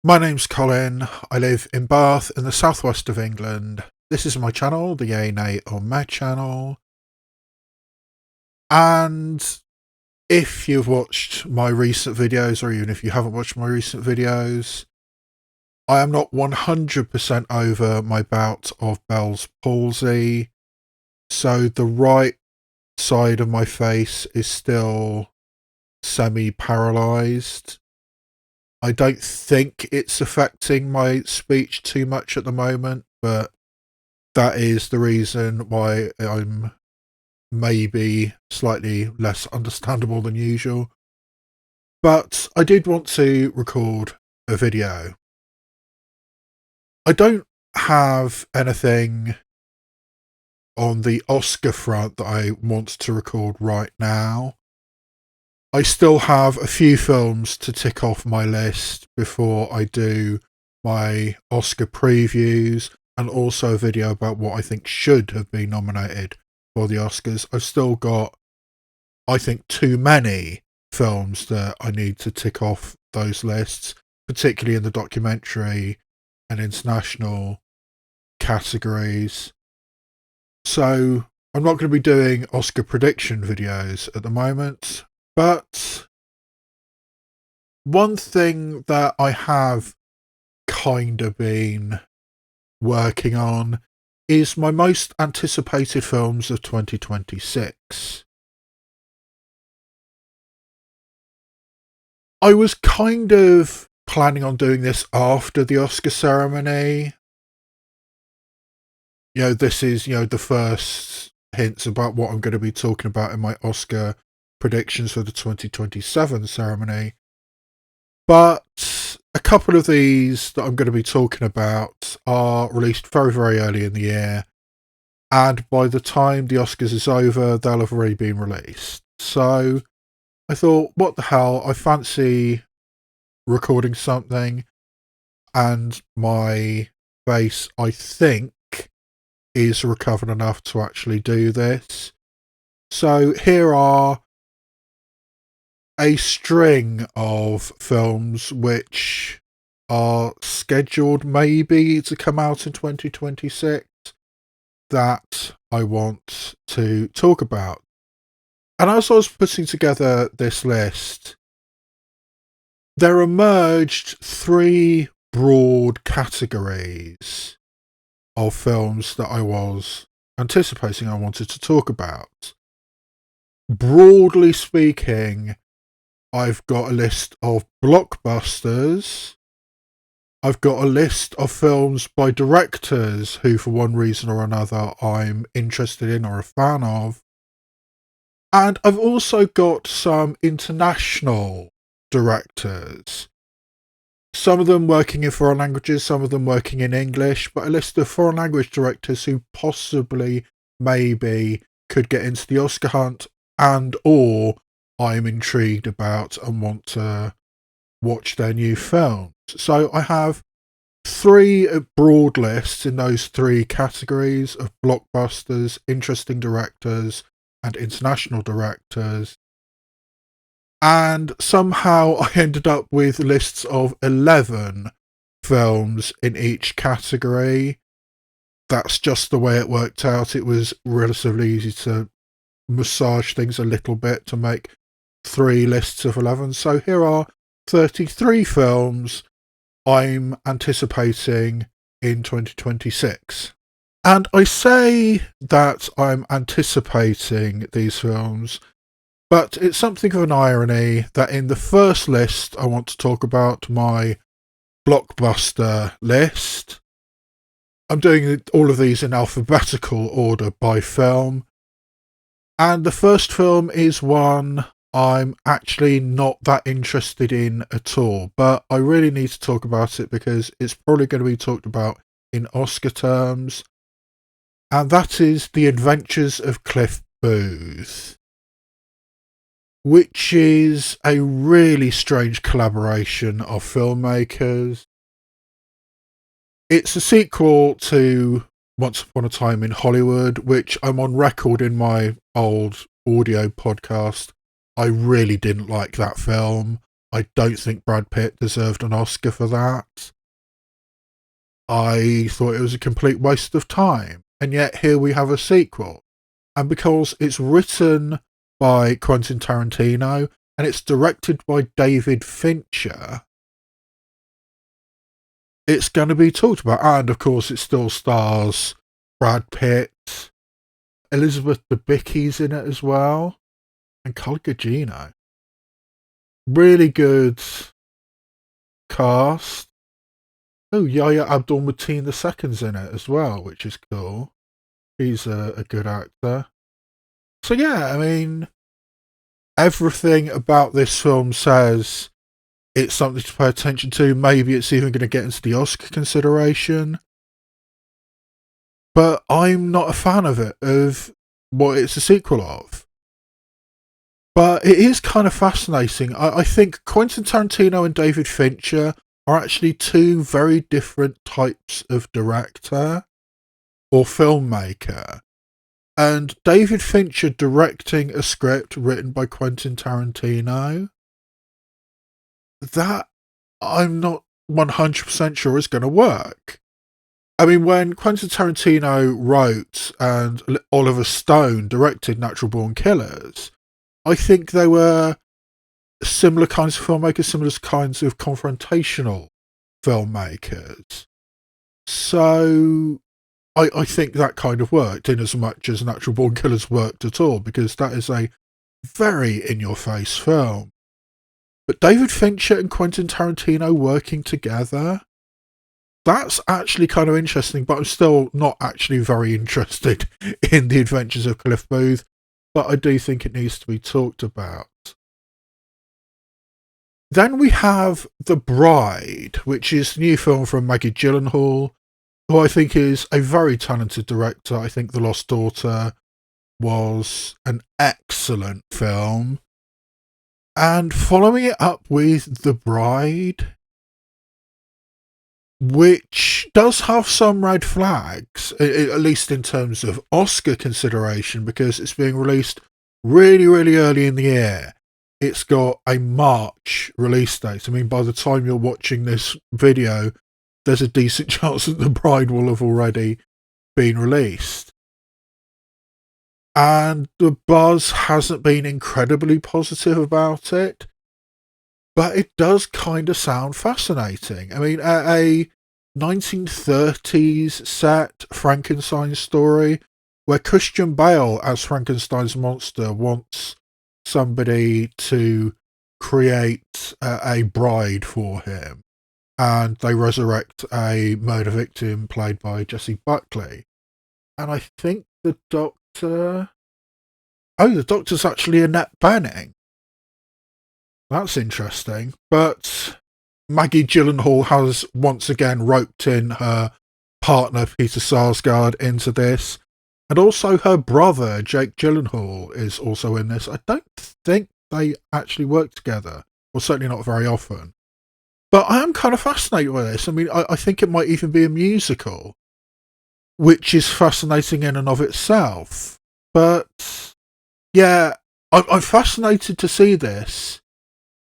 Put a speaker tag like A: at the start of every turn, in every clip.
A: My name's Colin. I live in Bath in the southwest of England. This is my channel, the Yay Nay or Mad channel. And if you've watched my recent videos, or even if you haven't watched my recent videos, I am not 100% over my bout of Bell's palsy. So the right side of my face is still semi-paralysed. I don't think it's affecting my speech too much at the moment, but that is the reason why I'm maybe slightly less understandable than usual. But I did want to record a video. I don't have anything on the Oscar front that I want to record right now. I still have a few films to tick off my list before I do my Oscar previews and also a video about what I think should have been nominated for the Oscars. I've still got, I think, too many films that I need to tick off those lists, particularly in the documentary and international categories. So I'm not going to be doing Oscar prediction videos at the moment. But one thing that I have kind of been working on is my most anticipated films of 2026. I was kind of planning on doing this after the Oscar ceremony. This is, the first hints about what I'm going to be talking about in my Oscar predictions for the 2027 ceremony. But a couple of these that I'm going to be talking about are released very, very early in the year. And by the time the Oscars is over, they'll have already been released. So I thought, what the hell, I fancy recording something. And my face, I think, is recovered enough to actually do this. So here are a string of films which are scheduled maybe to come out in 2026 that I want to talk about. And as I was putting together this list, there emerged three broad categories of films that I was anticipating I wanted to talk about. Broadly speaking, I've got a list of blockbusters. I've got a list of films by directors who, for one reason or another, I'm interested in or a fan of. And I've also got some international directors. Some of them working in foreign languages, some of them working in English, but a list of foreign language directors who possibly, maybe, could get into the Oscar hunt and or I'm intrigued about and want to watch their new films. So I have three broad lists in those three categories of blockbusters, interesting directors, and international directors. And somehow I ended up with lists of 11 films in each category. That's just the way it worked out. It was relatively easy to massage things a little bit to make three lists of 11. So here are 33 films I'm anticipating in 2026. And I say that I'm anticipating these films, but it's something of an irony that in the first list I want to talk about, my blockbuster list, I'm doing all of these in alphabetical order by film. And the first film is one I'm actually not that interested in at all, but I really need to talk about it because it's probably going to be talked about in Oscar terms. And that is The Adventures of Cliff Booth, which is a really strange collaboration of filmmakers. It's a sequel to Once Upon a Time in Hollywood, which I'm on record in my old audio podcast. I really didn't like that film. I don't think Brad Pitt deserved an Oscar for that. I thought it was a complete waste of time. And yet here we have a sequel. And because it's written by Quentin Tarantino and it's directed by David Fincher, it's going to be talked about. And of course, it still stars Brad Pitt, Elizabeth Debicki's in it as well, and Col Gugino. Really good cast. Oh, Yahya Abdul-Mateen II's in it as well, which is cool. He's a good actor. So yeah, I mean, everything about this film says it's something to pay attention to. Maybe it's even going to get into the Oscar consideration. But I'm not a fan of it, of what it's a sequel of. But it is kind of fascinating. I think Quentin Tarantino and David Fincher are actually two very different types of director or filmmaker. And David Fincher directing a script written by Quentin Tarantino, that I'm not 100% sure is going to work. I mean, when Quentin Tarantino wrote and Oliver Stone directed Natural Born Killers, I think they were similar kinds of filmmakers, similar kinds of confrontational filmmakers. So I think that kind of worked in as much as Natural Born Killers worked at all, because that is a very in-your-face film. But David Fincher and Quentin Tarantino working together, that's actually kind of interesting, but I'm still not actually very interested in The Adventures of Cliff Booth, but I do think it needs to be talked about. Then we have The Bride, which is the new film from Maggie Gyllenhaal, who I think is a very talented director. I think The Lost Daughter was an excellent film. And following it up with The Bride, which does have some red flags, at least in terms of Oscar consideration, because it's being released really, really early in the year. It's got a March release date. I mean, by the time you're watching this video, there's a decent chance that The Bride will have already been released. And the buzz hasn't been incredibly positive about it, but it does kind of sound fascinating. I mean, a 1930s set Frankenstein story where Christian Bale as Frankenstein's monster wants somebody to create a bride for him, and they resurrect a murder victim played by Jessie Buckley. And I think the Doctor... Oh, the Doctor's actually Annette Bening. That's interesting. But Maggie Gyllenhaal has once again roped in her partner, Peter Sarsgaard, into this. And also her brother, Jake Gyllenhaal, is also in this. I don't think they actually work together, or certainly not very often. But I am kind of fascinated by this. I mean, I think it might even be a musical, which is fascinating in and of itself. But yeah, I'm fascinated to see this,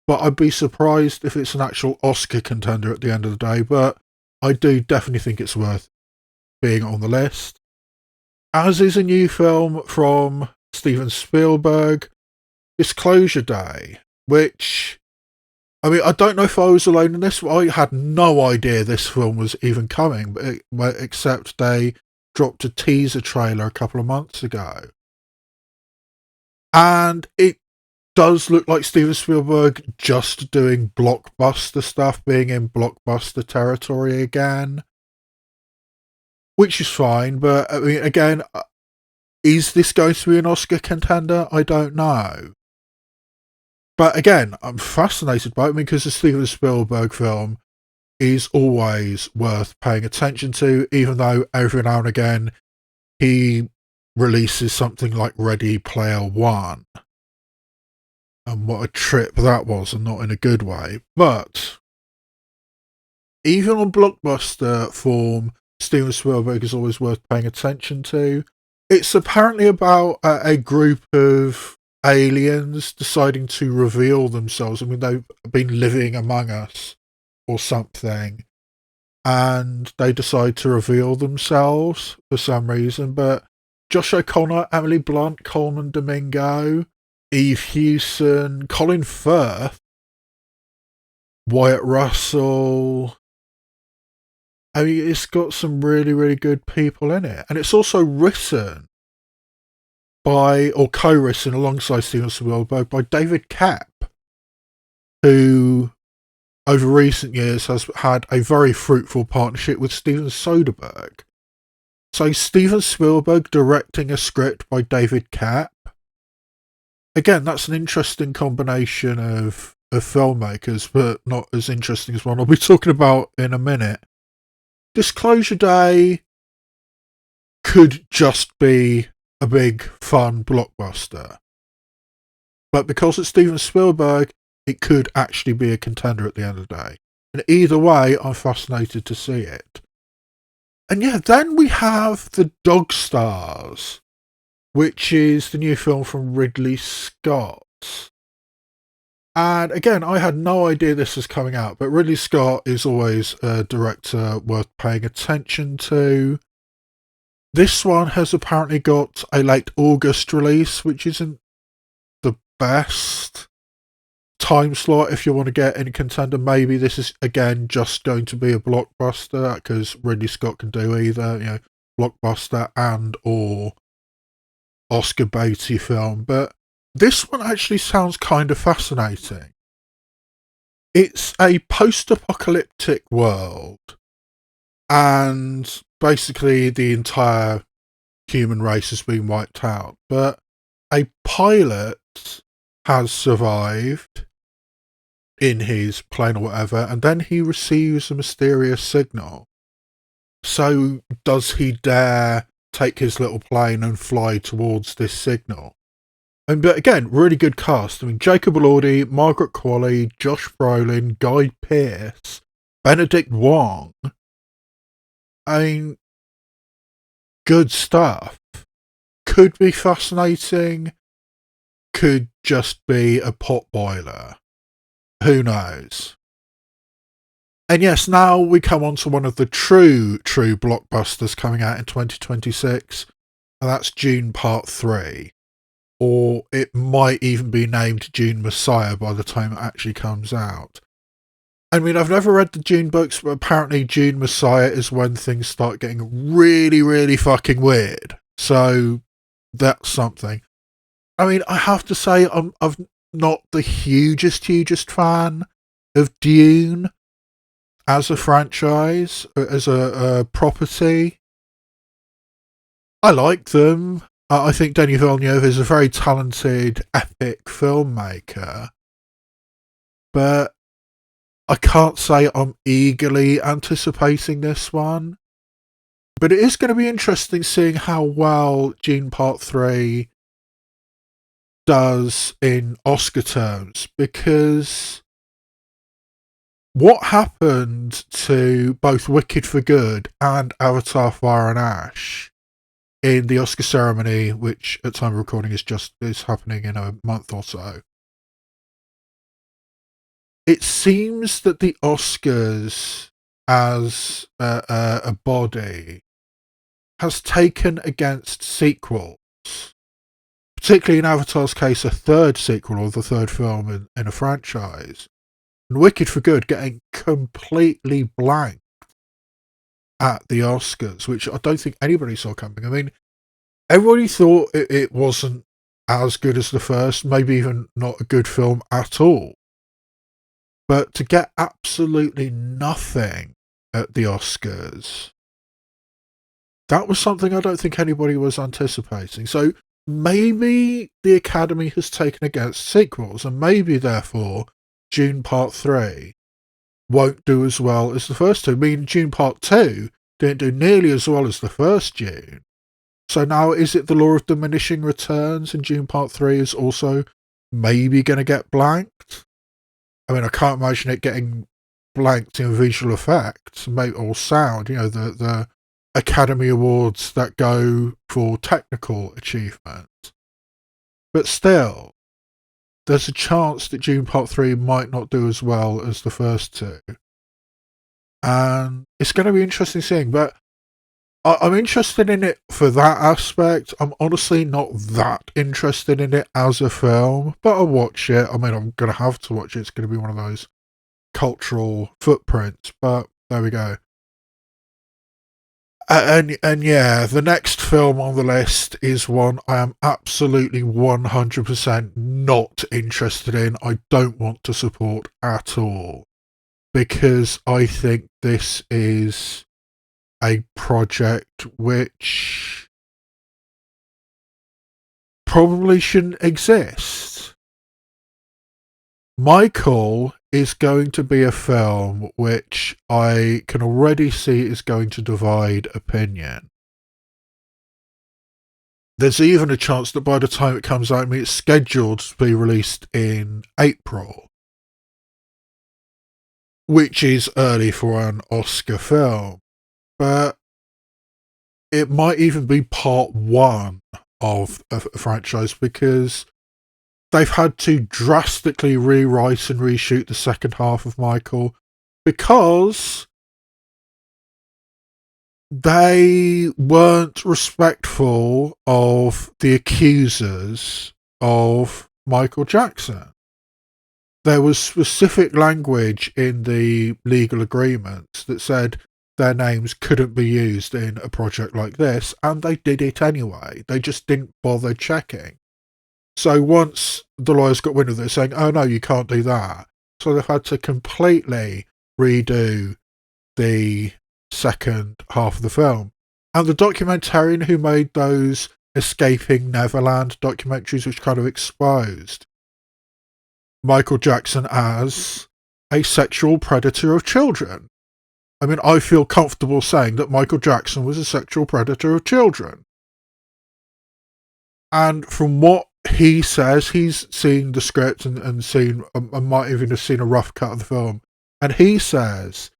A: but I'd be surprised if it's an actual Oscar contender at the end of the day. But I do definitely think it's worth being on the list. As is a new film from Steven Spielberg, Disclosure Day, which, I mean, I don't know if I was alone in this. I had no idea this film was even coming, except they dropped a teaser trailer a couple of months ago. And it does look like Steven Spielberg just doing blockbuster stuff, being in blockbuster territory again. Which is fine, but I mean, again, is this going to be an Oscar contender? I don't know. But again, I'm fascinated by it because the Steven Spielberg film is always worth paying attention to, even though every now and again he releases something like Ready Player One. And what a trip that was, and not in a good way. But even on blockbuster form, Steven Spielberg is always worth paying attention to. It's apparently about a group of aliens deciding to reveal themselves. I mean, they've been living among us or something, and they decide to reveal themselves for some reason. But Josh O'Connor, Emily Blunt, Coleman Domingo, Eve Hewson, Colin Firth, Wyatt Russell. I mean, it's got some really, really good people in it. And it's also written by, or co-written alongside Steven Spielberg, by David Kapp, who over recent years has had a very fruitful partnership with Steven Soderbergh. So Steven Spielberg directing a script by David Kapp. Again, that's an interesting combination of filmmakers, but not as interesting as one I'll be talking about in a minute. Disclosure Day could just be a big, fun blockbuster. But because it's Steven Spielberg, it could actually be a contender at the end of the day. And either way, I'm fascinated to see it. And yeah, then we have The Dog Stars, which is the new film from Ridley Scott. And again, I had no idea this was coming out, but Ridley Scott is always a director worth paying attention to. This one has apparently got a late August release, which isn't the best time slot if you want to get any contender. Maybe this is, again, just going to be a blockbuster, because Ridley Scott can do either, blockbuster and or Oscar baity film. But this one actually sounds kind of fascinating. It's a post-apocalyptic world, and basically the entire human race has been wiped out. But a pilot has survived in his plane or whatever, and then he receives a mysterious signal. So does he dare take his little plane and fly towards this signal? But again, really good cast. I mean, Jacob Elordi, Margaret Qualley, Josh Brolin, Guy Pearce, Benedict Wong. I mean, good stuff. Could be fascinating. Could just be a potboiler. Who knows? And yes, now we come on to one of the true blockbusters coming out in 2026, and that's Dune Part 3. Or it might even be named Dune Messiah by the time it actually comes out. I mean, I've never read the Dune books, but apparently Dune Messiah is when things start getting really, really fucking weird. So that's something. I mean, I have to say, I'm not the hugest fan of Dune as a franchise, as a property. I like them. I think Denis Villeneuve is a very talented, epic filmmaker. But I can't say I'm eagerly anticipating this one. But it is going to be interesting seeing how well Dune Part 3 does in Oscar terms, because what happened to both Wicked for Good and Avatar Fire and Ash in the Oscar ceremony, which at time of recording is happening in a month or so? It seems that the Oscars as a body has taken against sequels, particularly in Avatar's case, a third sequel or the third film in a franchise. And Wicked for Good getting completely blanked at the Oscars, which I don't think anybody saw coming. I mean, everybody thought it wasn't as good as the first, maybe even not a good film at all. But to get absolutely nothing at the Oscars, that was something I don't think anybody was anticipating. So maybe the Academy has taken against sequels, and maybe, therefore, Dune Part 3 won't do as well as the first two. I mean, Dune Part 2 didn't do nearly as well as the first Dune. So now, is it the law of diminishing returns, and Dune Part 3 is also maybe going to get blanked? I mean, I can't imagine it getting blanked in visual effects or sound, the Academy Awards that go for technical achievement. But still, there's a chance that Dune Part 3 might not do as well as the first two. And it's going to be interesting seeing, but I'm interested in it for that aspect. I'm honestly not that interested in it as a film, but I'll watch it. I mean, I'm going to have to watch it. It's going to be one of those cultural footprints, but there we go. And yeah, the next film on the list is one I am absolutely 100% not interested in. I don't want to support at all, because I think this is a project which probably shouldn't exist. Michael is going to be a film which I can already see is going to divide opinion. There's even a chance that by the time it comes out, I mean, it's scheduled to be released in April, which is early for an Oscar film. But it might even be part one of a franchise, because they've had to drastically rewrite and reshoot the second half of Michael because they weren't respectful of the accusers of Michael Jackson. There was specific language in the legal agreements that said their names couldn't be used in a project like this, and they did it anyway. They just didn't bother checking. So once the lawyers got wind of this, saying, oh no, you can't do that. So they've had to completely redo the second half of the film. And the documentarian who made those Escaping Neverland documentaries, which kind of exposed Michael Jackson as a sexual predator of children. I mean, I feel comfortable saying that Michael Jackson was a sexual predator of children. And from what he says, he's seen the script and seen, I might even have seen a rough cut of the film. And he says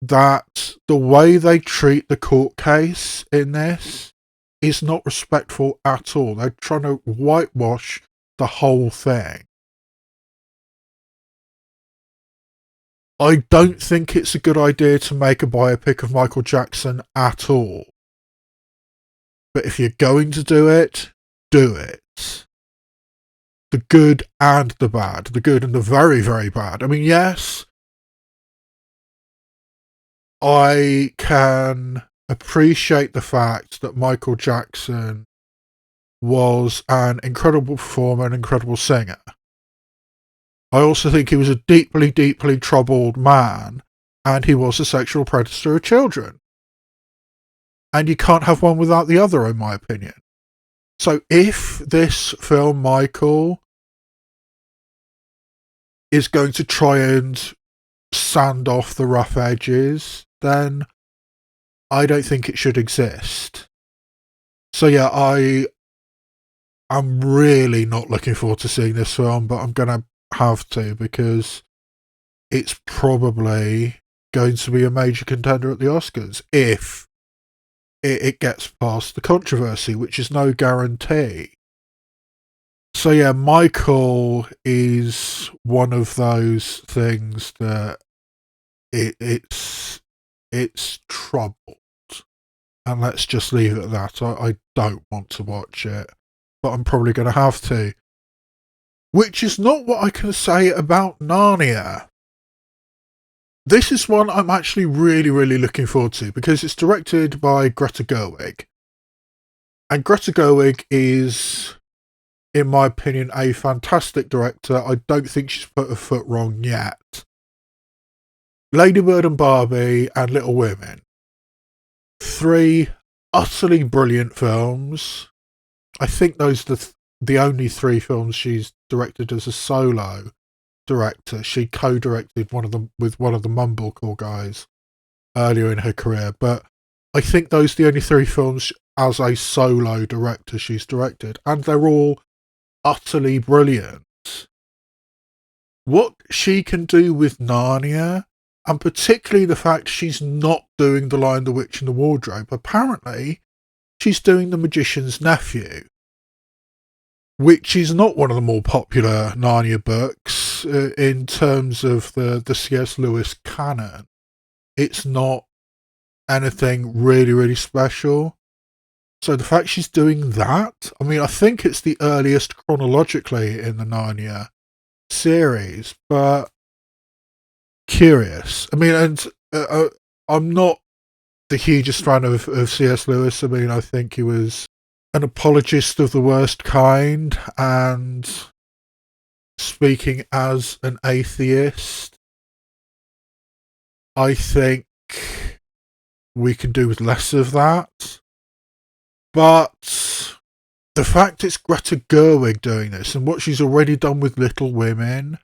A: that the way they treat the court case in this is not respectful at all. They're trying to whitewash the whole thing. I don't think it's a good idea to make a biopic of Michael Jackson at all. But if you're going to do it, do it. The good and the bad. The good and the very, very bad. I mean, yes, I can appreciate the fact that Michael Jackson was an incredible performer, an incredible singer. I also think he was a deeply, deeply troubled man, and he was a sexual predator of children. And you can't have one without the other, in my opinion. So if this film, Michael, is going to try and sand off the rough edges, then I don't think it should exist. So yeah, I'm really not looking forward to seeing this film, but I'm going to have to, because it's probably going to be a major contender at the Oscars if it gets past the controversy, which is no guarantee. So yeah, Michael is one of those things that it's troubled, and let's just leave it at that. I don't want to watch it, but I'm probably going to have to. Which is not what I can say about Narnia. This is one I'm actually really, really looking forward to, because it's directed by Greta Gerwig. And Greta Gerwig is, in my opinion, a fantastic director. I don't think she's put her foot wrong yet. Lady Bird and Barbie and Little Women. 3 utterly brilliant films. I think those are the only 3 films she's directed as a solo director. She co-directed one of them with one of the Mumblecore guys earlier in her career, but I think those are the only 3 films as a solo director she's directed, and they're all utterly brilliant. What she can do with Narnia, and particularly the fact she's not doing The Lion, the Witch and the Wardrobe, apparently she's doing The Magician's Nephew, which is not one of the more popular Narnia books in terms of the C.S. Lewis canon. It's not anything really, really special. So the fact she's doing that, I mean, I think it's the earliest chronologically in the Narnia series, but curious. I mean, and I'm not the hugest fan of C.S. Lewis. I mean, I think he was an apologist of the worst kind, and speaking as an atheist, I think we can do with less of that. But the fact it's Greta Gerwig doing this, and what she's already done with Little Women,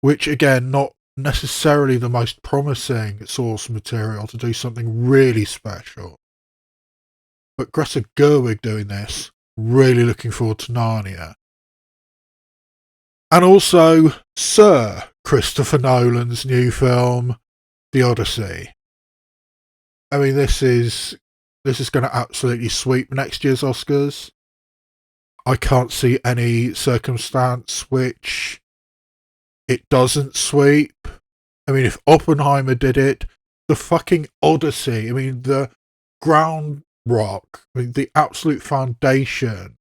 A: which again, not necessarily the most promising source material to do something really special, but Greta Gerwig doing this, really looking forward to Narnia. And also Sir Christopher Nolan's new film, The Odyssey. I mean, this is going to absolutely sweep next year's Oscars. I can't see any circumstance which it doesn't sweep. I mean, if Oppenheimer did it, the fucking Odyssey, I mean, the ground rock, I mean, the absolute foundation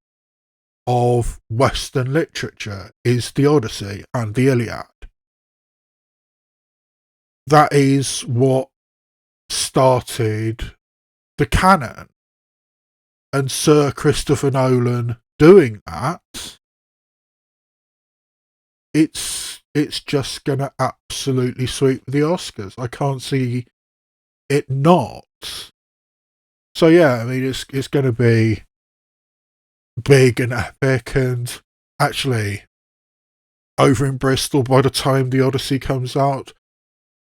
A: of Western literature is the Odyssey and the Iliad. That is what started the canon. And Sir Christopher Nolan doing that, it's just going to absolutely sweep the Oscars. I can't see it not. So yeah, I mean, it's going to be big and epic, and actually, over in Bristol, by the time the Odyssey comes out,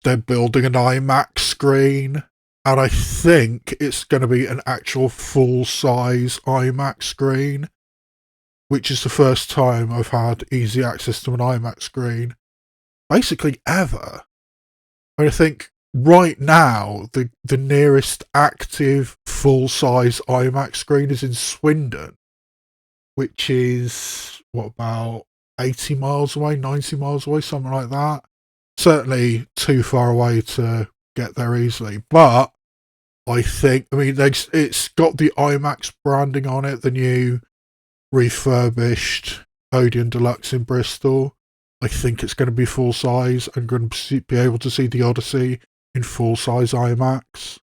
A: they're building an IMAX screen, and I think it's going to be an actual full-size IMAX screen, which is the first time I've had easy access to an IMAX screen, basically ever. And I think right now, the nearest active full-size IMAX screen is in Swindon, which is, what, about 80 miles away, 90 miles away, something like that. Certainly too far away to get there easily. But I think, I mean, it's got the IMAX branding on it, the new refurbished Odeon Deluxe in Bristol. I think it's going to be full size. I'm going to be able to see the Odyssey in full size IMAX.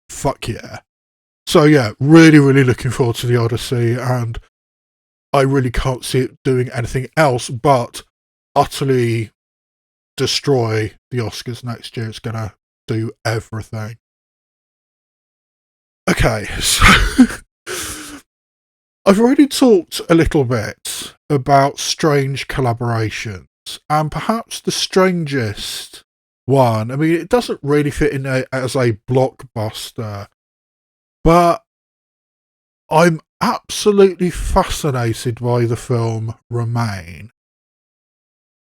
A: Fuck yeah. So yeah, really, really looking forward to the Odyssey, and I really can't see it doing anything else but utterly destroy the Oscars next year. It's going to do everything. Okay, so I've already talked a little bit about strange collaborations, and perhaps the strangest one, I mean, it doesn't really fit in as a blockbuster, but I'm absolutely fascinated by the film Remain.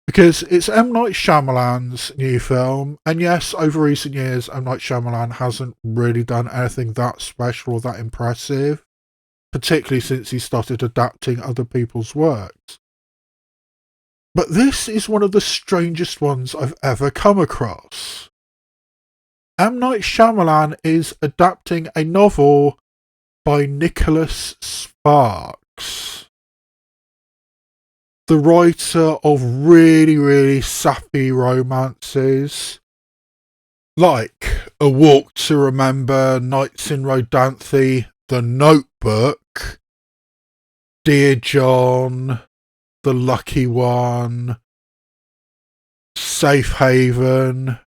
A: Because it's M. Night Shyamalan's new film, and yes, over recent years, M. Night Shyamalan hasn't really done anything that special or that impressive, particularly since he started adapting other people's works. But this is one of the strangest ones I've ever come across. M. Night Shyamalan is adapting a novel by Nicholas Sparks, the writer of really, really sappy romances, like A Walk to Remember, Nights in Rodanthe, The Notebook, Dear John, The Lucky One, Safe Haven,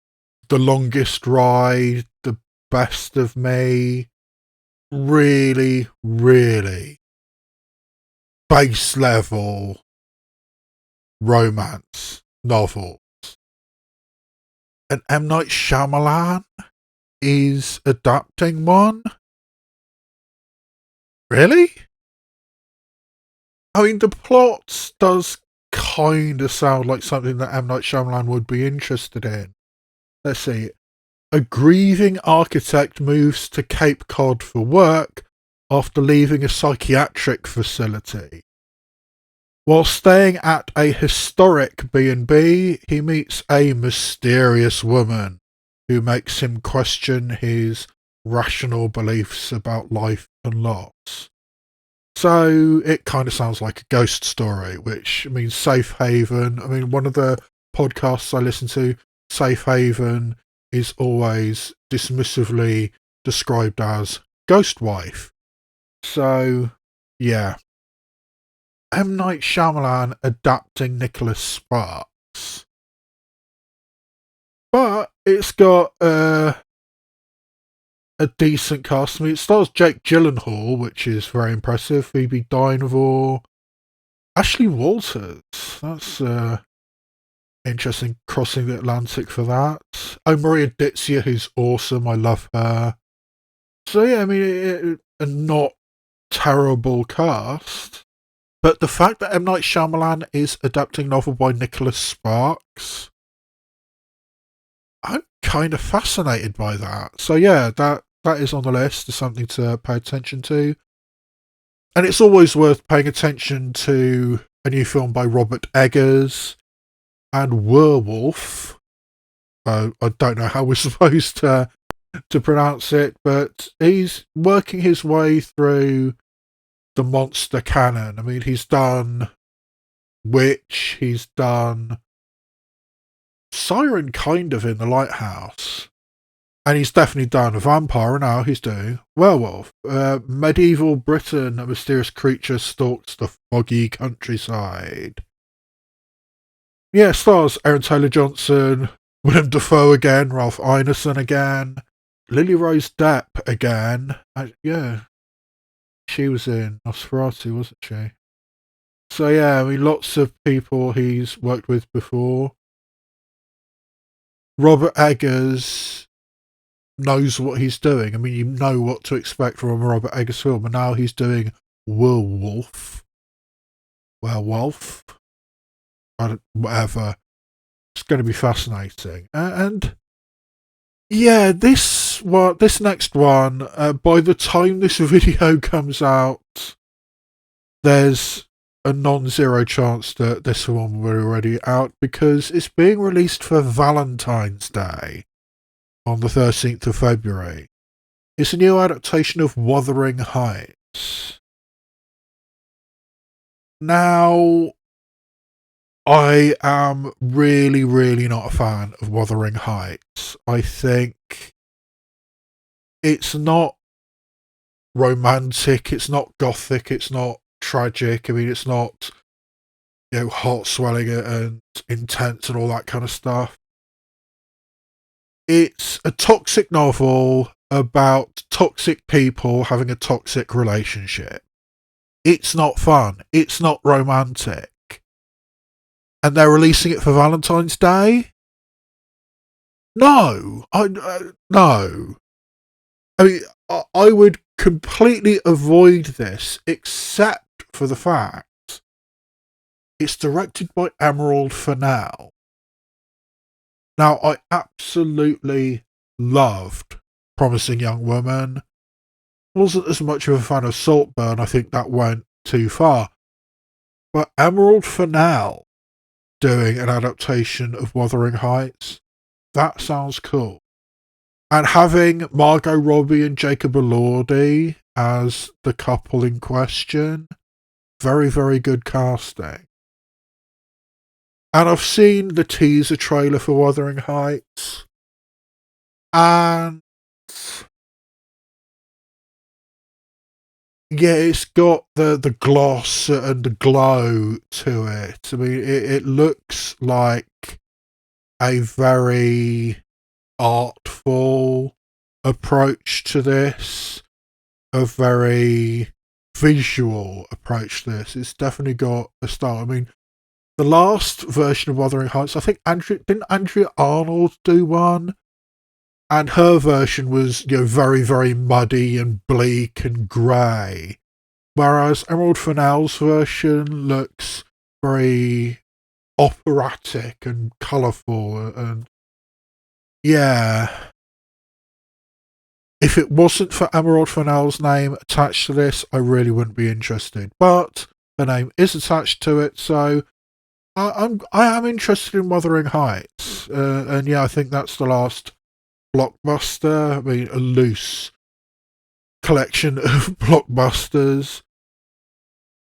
A: The Longest Ride, The Best of Me. Really, really base level romance novels. And M. Night Shyamalan is adapting one? Really? I mean, the plot does kind of sound like something that M. Night Shyamalan would be interested in. Let's see. A grieving architect moves to Cape Cod for work after leaving a psychiatric facility. While staying at a historic B&B, he meets a mysterious woman who makes him question his rational beliefs about life and loss. So it kind of sounds like a ghost story, which means safe haven. I mean, one of the podcasts I listen to, Safe Haven, is always dismissively described as ghost wife. So, yeah. M. Night Shyamalan adapting Nicholas Sparks. But it's got a decent cast. I mean, it stars Jake Gyllenhaal, which is very impressive. Phoebe Dynevor. Ashley Walters. That's interesting, crossing the Atlantic for that. Oh, Maria Ditzia, who's awesome. I love her. So, yeah, I mean, a not terrible cast. But the fact that M. Night Shyamalan is adapting a novel by Nicholas Sparks, I'm kind of fascinated by that. So yeah, that is on the list. There's something to pay attention to. And it's always worth paying attention to a new film by Robert Eggers and Werewolf. I don't know how we're supposed to pronounce it, but he's working his way through the monster canon. I mean, he's done Witch, he's done Siren kind of in The Lighthouse, and he's definitely done a vampire, and now he's doing Werewolf. Medieval Britain, a mysterious creature stalks the foggy countryside. Yeah, stars Aaron Taylor-Johnson, Willem Dafoe again, Ralph Ineson again, Lily Rose Depp again. Yeah, she was in Nosferatu, wasn't she? So yeah, I mean, lots of people he's worked with before. Robert Eggers knows what he's doing. I mean, you know what to expect from a Robert Eggers film, and now he's doing Werewolf. Whatever. It's going to be fascinating. And yeah, this next one, by the time this video comes out, there's a non-zero chance that this one will be already out because it's being released for Valentine's Day on the 13th of February. It's a new adaptation of Wuthering Heights. Now, I am really, really not a fan of Wuthering Heights. I think it's not romantic, it's not gothic, it's not tragic. I mean, it's not, heart swelling and intense and all that kind of stuff. It's a toxic novel about toxic people having a toxic relationship. It's not fun. It's not romantic. And they're releasing it for Valentine's Day? No. No. I mean, I would completely avoid this, except for the fact it's directed by Emerald Fennell. Now, I absolutely loved Promising Young Woman. Wasn't as much of a fan of Saltburn. I think that went too far. But Emerald Fennell doing an adaptation of Wuthering Heights, that sounds cool. And having Margot Robbie and Jacob Elordi as the couple in question, very, very good casting. And I've seen the teaser trailer for Wuthering Heights, and yeah, it's got the gloss and the glow to it. I mean, it looks like a very artful approach to this, a very visual approach to this. It's definitely got a style. I mean, the last version of Wuthering Heights, I think didn't Andrea Arnold do one? And her version was, very, very muddy and bleak and grey. Whereas Emerald Fennell's version looks very operatic and colourful. And yeah, if it wasn't for Emerald Fennell's name attached to this, I really wouldn't be interested. But her name is attached to it. So I am interested in Wuthering Heights, and yeah, I think that's the last blockbuster. I mean, a loose collection of blockbusters,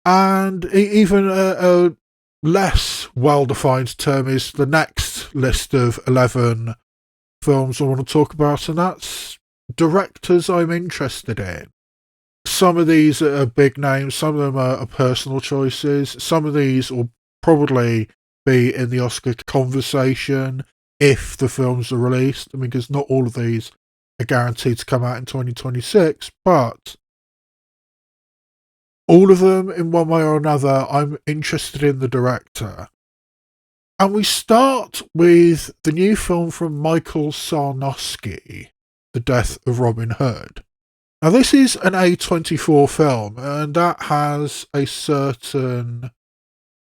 A: and even a less well-defined term is the next list of 11 films I want to talk about, and that's directors I'm interested in. Some of these are big names, some of them are personal choices, some of these will probably be in the Oscar conversation if the films are released. I mean, because not all of these are guaranteed to come out in 2026, but all of them, in one way or another, I'm interested in the director. And we start with the new film from Michael Sarnowski, The Death of Robin Hood. Now, this is an A24 film, and that has a certain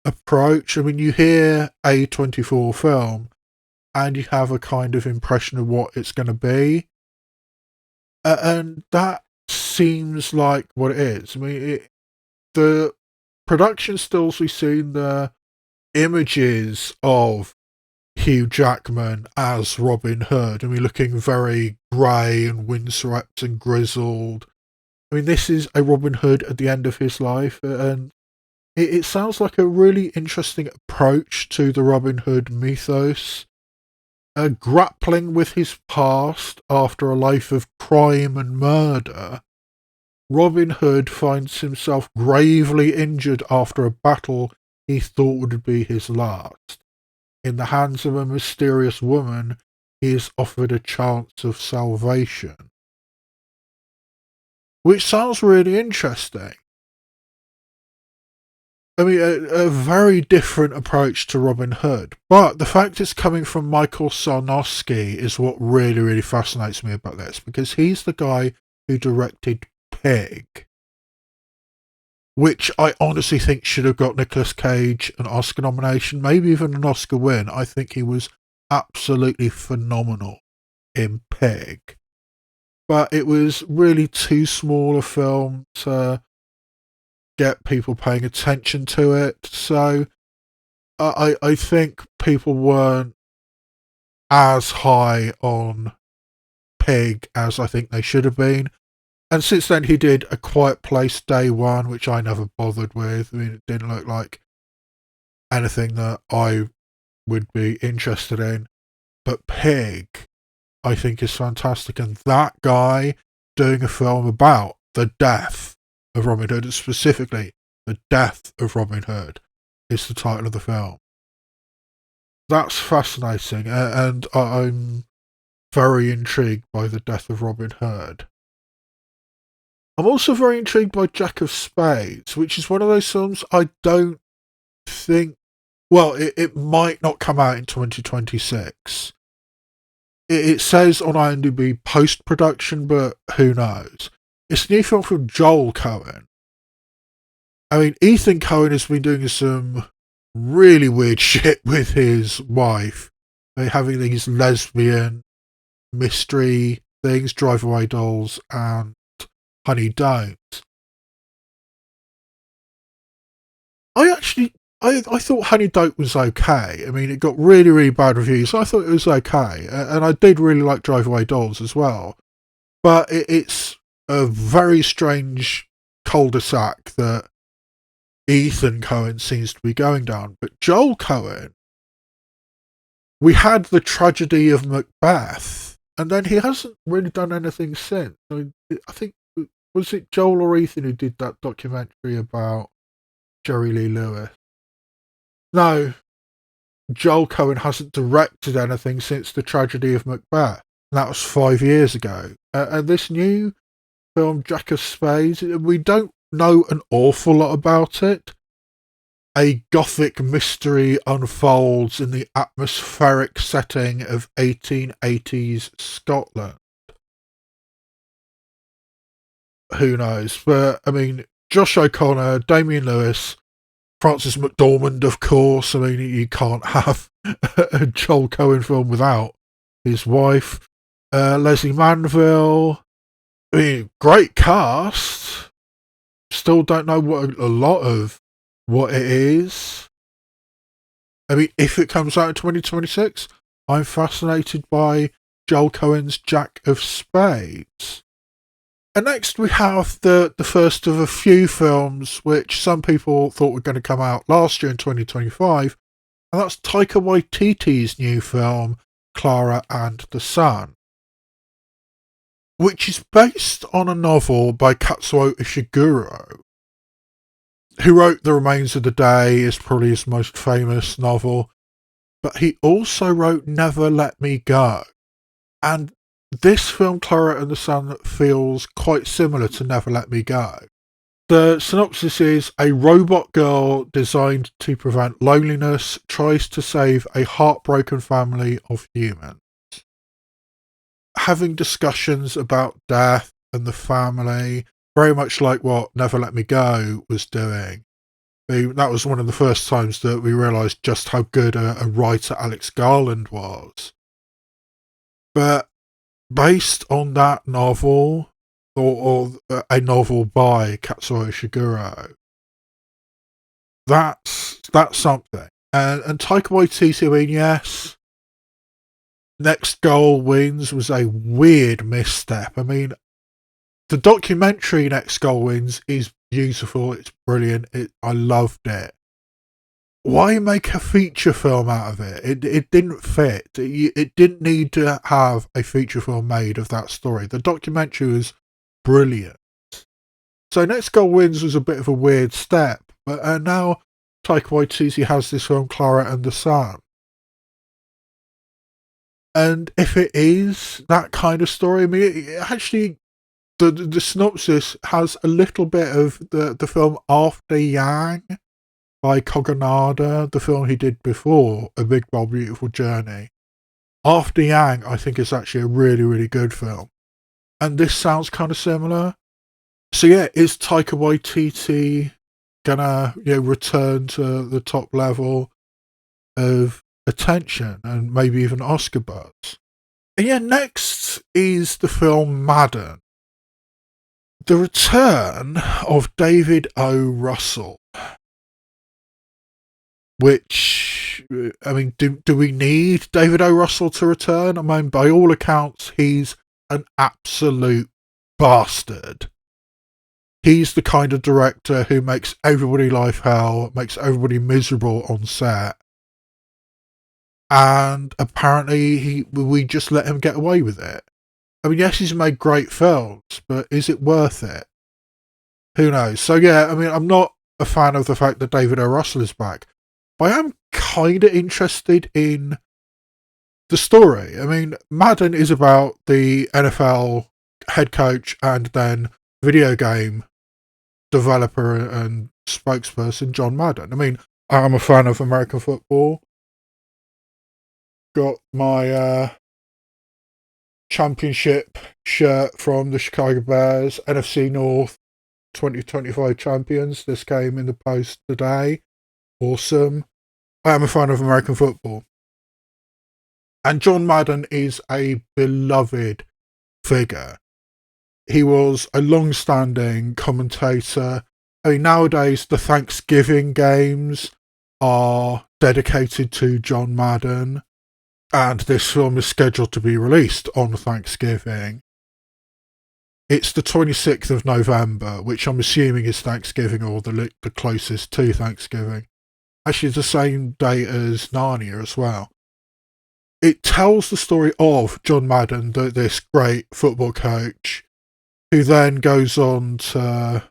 A: approach. I mean, you hear A24 film, and you have a kind of impression of what it's going to be. And that seems like what it is. I mean, the production stills we've seen, the images of Hugh Jackman as Robin Hood, I mean, looking very grey and windswept and grizzled. I mean, this is a Robin Hood at the end of his life, and it sounds like a really interesting approach to the Robin Hood mythos. Grappling with his past after a life of crime and murder, Robin Hood finds himself gravely injured after a battle he thought would be his last. In the hands of a mysterious woman, he is offered a chance of salvation. Which sounds really interesting. I mean, a very different approach to Robin Hood. But the fact it's coming from Michael Sarnowski is what really, really fascinates me about this, because he's the guy who directed Pig, which I honestly think should have got Nicolas Cage an Oscar nomination, maybe even an Oscar win. I think he was absolutely phenomenal in Pig. But it was really too small a film to get people paying attention to it. So I think people weren't as high on Pig as I think they should have been. And since then, he did A Quiet Place Day One, which I never bothered with. I mean, it didn't look like anything that I would be interested in. But Pig, I think, is fantastic. And that guy doing a film about the death of Robin Hood, and specifically The Death of Robin Hood, is the title of the film. That's fascinating, and I'm very intrigued by The Death of Robin Hood. I'm also very intrigued by Jack of Spades, which is one of those films I don't think... Well, it might not come out in 2026. It says on IMDb post-production, but who knows? It's a new film from Joel Cohen. I mean, Ethan Cohen has been doing some really weird shit with his wife. Having these lesbian mystery things, Drive Away Dolls and Honey Don't. I thought Honey Don't was okay. I mean, it got really, really bad reviews. I thought it was okay. And I did really like Drive Away Dolls as well. But it's a very strange cul-de-sac that Ethan Cohen seems to be going down. But Joel Cohen, we had the tragedy of Macbeth, and then he hasn't really done anything since. I mean, I think, was it Joel or Ethan who did that documentary about Jerry Lee Lewis? No, Joel Cohen hasn't directed anything since the tragedy of Macbeth. That was 5 years ago. And this new film, Jack of Spades, we don't know an awful lot about it. A gothic mystery unfolds in the atmospheric setting of 1880s Scotland. Who knows? But, I mean, Josh O'Connor, Damien Lewis, Frances McDormand, of course. I mean, you can't have a Joel Cohen film without his wife. Leslie Manville. I mean, great cast. Still don't know what a lot of what it is. I mean, if it comes out in 2026, I'm fascinated by Joel Cohen's Jack of Spades. And next we have the first of a few films which some people thought were going to come out last year in 2025, and that's Taika Waititi's new film, Clara and the Sun, which is based on a novel by Kazuo Ishiguro, who wrote The Remains of the Day, is probably his most famous novel, but he also wrote Never Let Me Go. And this film, Clara and the Sun, feels quite similar to Never Let Me Go. The synopsis is a robot girl designed to prevent loneliness tries to save a heartbroken family of humans. Having discussions about death and the family, very much like what Never Let Me Go was doing. That was one of the first times that we realised just how good a writer Alex Garland was. But based on that novel, or a novel by Kazuo Ishiguro, that's something. And Taika Waititi, I mean, yes, Next Goal Wins was a weird misstep. I mean, the documentary Next Goal Wins is beautiful, it's brilliant, I loved it. Why make a feature film out of it? It didn't fit. It didn't need to have a feature film made of that story. The documentary was brilliant. So Next Goal Wins was a bit of a weird step, but now Taika Waititi has this film, Clara and the Sun. And if it is that kind of story, I mean, it actually, the synopsis has a little bit of the film After Yang by Kogonada, the film he did before A Big Bold Beautiful Journey. After Yang, I think, is actually a really, really good film. And this sounds kind of similar. So yeah, is Taika Waititi gonna return to the top level of attention and maybe even Oscar buzz? And yeah, next is the film Madden. The return of David O. Russell. Which, I mean, do we need David O. Russell to return? I mean, by all accounts, he's an absolute bastard. He's the kind of director who makes everybody life hell, makes everybody miserable on set. And apparently we just let him get away with it. I mean, yes, he's made great films, but is it worth it? Who knows? So yeah, I mean, I'm not a fan of the fact that David O. Russell is back. But I am kind of interested in the story. I mean, Madden is about the NFL head coach and then video game developer and spokesperson John Madden. I mean, I'm a fan of American football. Got my championship shirt from the Chicago Bears, NFC North 2025 champions. This came in the post today. Awesome. I am a fan of American football. And John Madden is a beloved figure. He was a long-standing commentator. I mean, nowadays, the Thanksgiving games are dedicated to John Madden. And this film is scheduled to be released on Thanksgiving. It's the 26th of November, which I'm assuming is Thanksgiving or the closest to Thanksgiving. Actually, it's the same date as Narnia as well. It tells the story of John Madden, this great football coach, who then goes on to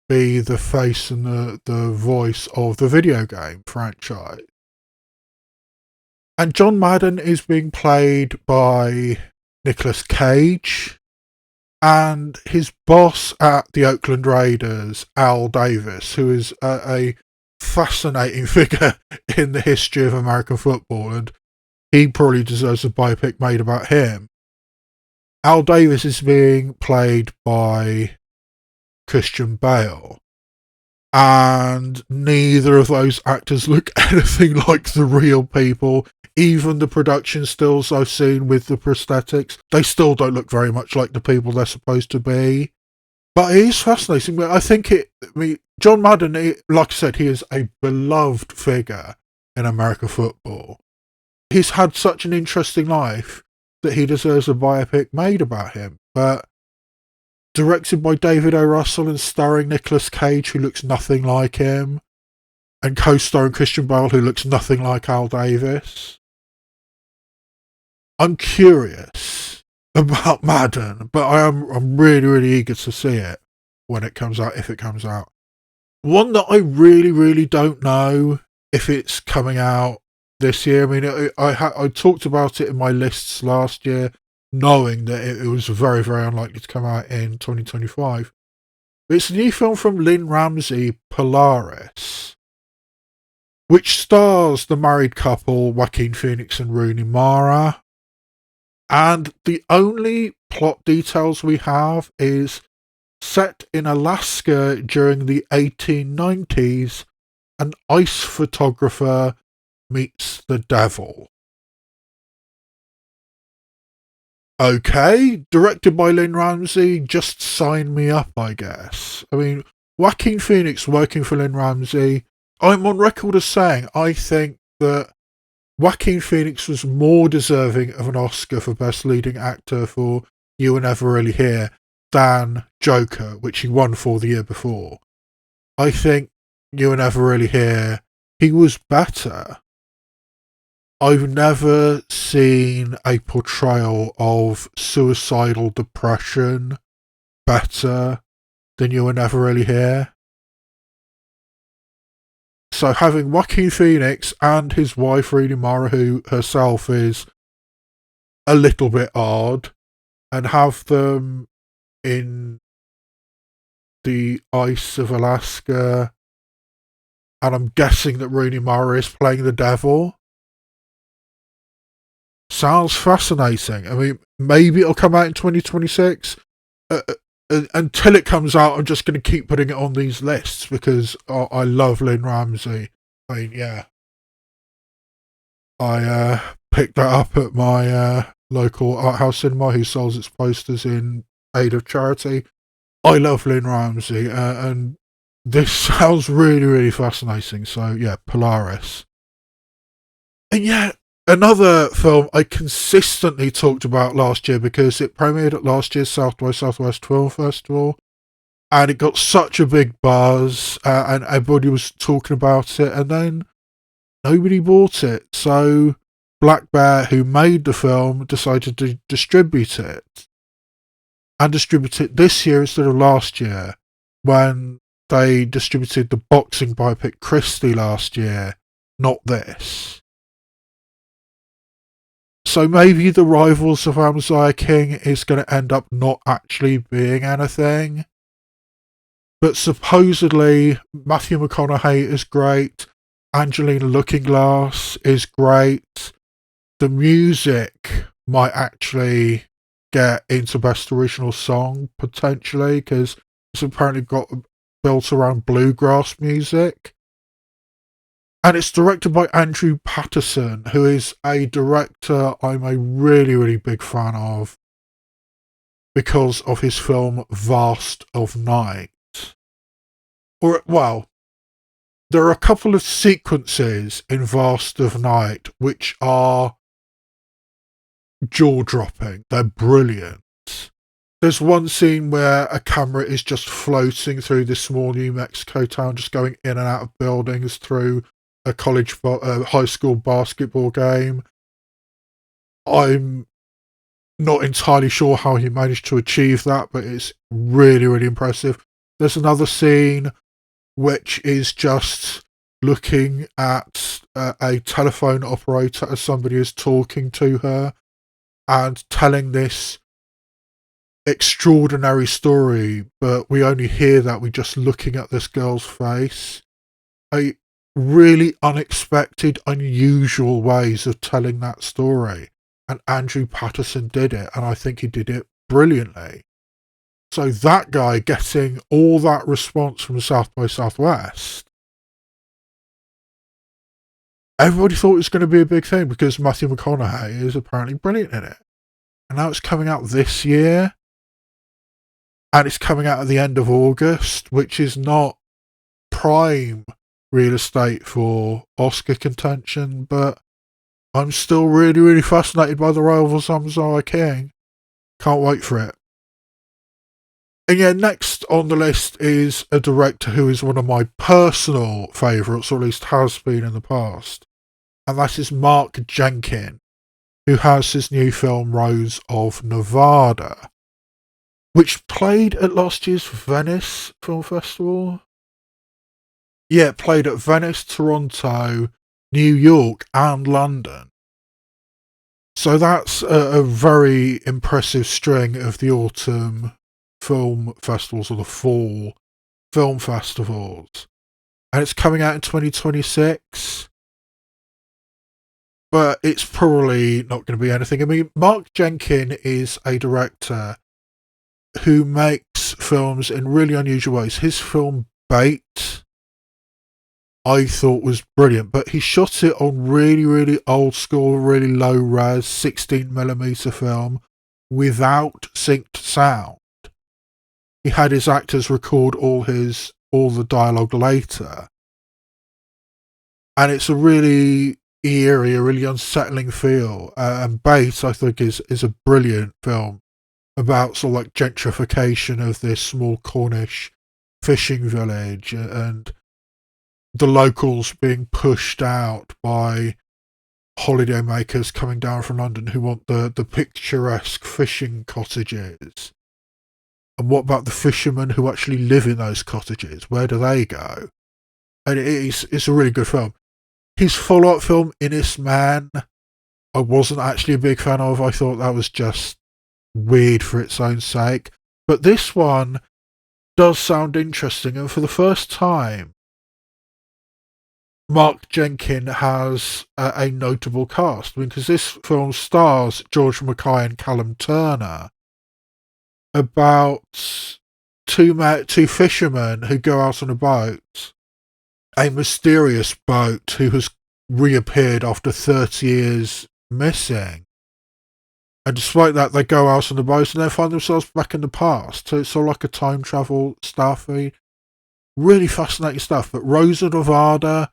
A: be the face and the voice of the video game franchise. And John Madden is being played by Nicolas Cage, and his boss at the Oakland Raiders, Al Davis, who is a fascinating figure in the history of American football, and he probably deserves a biopic made about him. Al Davis is being played by Christian Bale, and neither of those actors look anything like the real people. Even the production stills I've seen with the prosthetics, they still don't look very much like the people they're supposed to be. But it is fascinating. I think John Madden, like I said, he is a beloved figure in American football. He's had such an interesting life that he deserves a biopic made about him. But directed by David O. Russell and starring Nicolas Cage, who looks nothing like him, and co-starring Christian Bale, who looks nothing like Al Davis. I'm curious about Madden, but I'm really, really eager to see it when it comes out, if it comes out. One that I really, really don't know if it's coming out this year. I mean, I talked about it in my lists last year, knowing that it was very, very unlikely to come out in 2025. It's a new film from Lynn Ramsey, Polaris, which stars the married couple Joaquin Phoenix and Rooney Mara. And the only plot details we have is set in Alaska during the 1890s, an ice photographer meets the devil. Okay, directed by Lynn Ramsey, just sign me up, I guess. I mean, Joaquin Phoenix working for Lynn Ramsey, I'm on record as saying I think that Joaquin Phoenix was more deserving of an Oscar for Best Leading Actor for You Were Never Really Here than Joker, which he won for the year before. I think You Were Never Really Here, he was better. I've never seen a portrayal of suicidal depression better than You Were Never Really Here. So having Joaquin Phoenix and his wife Rooney Mara, who herself is a little bit odd, and have them in the ice of Alaska, and I'm guessing that Rooney Mara is playing the devil. Sounds fascinating. I mean, maybe it'll come out in 2026. Until it comes out, I'm just going to keep putting it on these lists because I love Lynn Ramsey. I mean, yeah. I picked that up at my local art house cinema who sells its posters in aid of charity. I love Lynn Ramsey, and this sounds really, really fascinating. So, yeah, Polaris. And yeah, another film I consistently talked about last year because it premiered at last year's South by Southwest Film Festival, and it got such a big buzz, and everybody was talking about it, and then nobody bought it. So Black Bear, who made the film, decided to distribute it, and distribute it this year instead of last year, when they distributed the boxing biopic Christie last year, not this. So maybe The Rivals of Amaziah King is going to end up not actually being anything. But supposedly Matthew McConaughey is great. Angelina Lookingglass is great. The music might actually get into Best Original Song, potentially, because it's apparently got built around bluegrass music. And it's directed by Andrew Patterson, who is a director I'm a really, really big fan of because of his film Vast of Night. Or, well, there are a couple of sequences in Vast of Night which are jaw-dropping. They're brilliant. There's one scene where a camera is just floating through this small New Mexico town, just going in and out of buildings through a high school basketball game. I'm not entirely sure how he managed to achieve that, but it's really, really impressive. There's another scene which is just looking at a telephone operator as somebody is talking to her and telling this extraordinary story, but we only hear that we're just looking at this girl's face. A really unexpected, unusual ways of telling that story. And Andrew Patterson did it, and I think he did it brilliantly. So that guy getting all that response from South by Southwest, everybody thought it was going to be a big thing because Matthew McConaughey is apparently brilliant in it. And now it's coming out this year. and it's coming out at the end of August, which is not prime real estate for Oscar contention, but I'm still really, really fascinated by The Rise of Some King. Can't wait for it. And yeah, next on the list is a director who is one of my personal favourites, or at least has been in the past. And that is Mark Jenkin, who has his new film Rose of Nevada, which played at last year's Venice Film Festival. Yeah, it played at Venice, Toronto, New York, and London. So that's a very impressive string of the autumn film festivals, or the fall film festivals. And it's coming out in 2026. But it's probably not going to be anything. I mean, Mark Jenkin is a director who makes films in really unusual ways. His film Bait, I thought was brilliant, but he shot it on really, really old school, really low res 16mm film without synced sound. He had his actors record all the dialogue later, and it's a really eerie, a really unsettling feel. And Bait, I think, is a brilliant film about sort of like gentrification of this small Cornish fishing village, and the locals being pushed out by holidaymakers coming down from London who want the picturesque fishing cottages. And what about the fishermen who actually live in those cottages? Where do they go? And it's a really good film. His follow-up film, Innis Man, I wasn't actually a big fan of. I thought that was just weird for its own sake. But this one does sound interesting, and for the first time, Mark Jenkin has a notable cast. I mean, because this film stars George Mackay and Callum Turner about two fishermen who go out on a boat, a mysterious boat who has reappeared after 30 years missing. And despite that, they go out on the boat and they find themselves back in the past. So it's sort of like a time travel stuff. Really fascinating stuff. But Rose of Nevada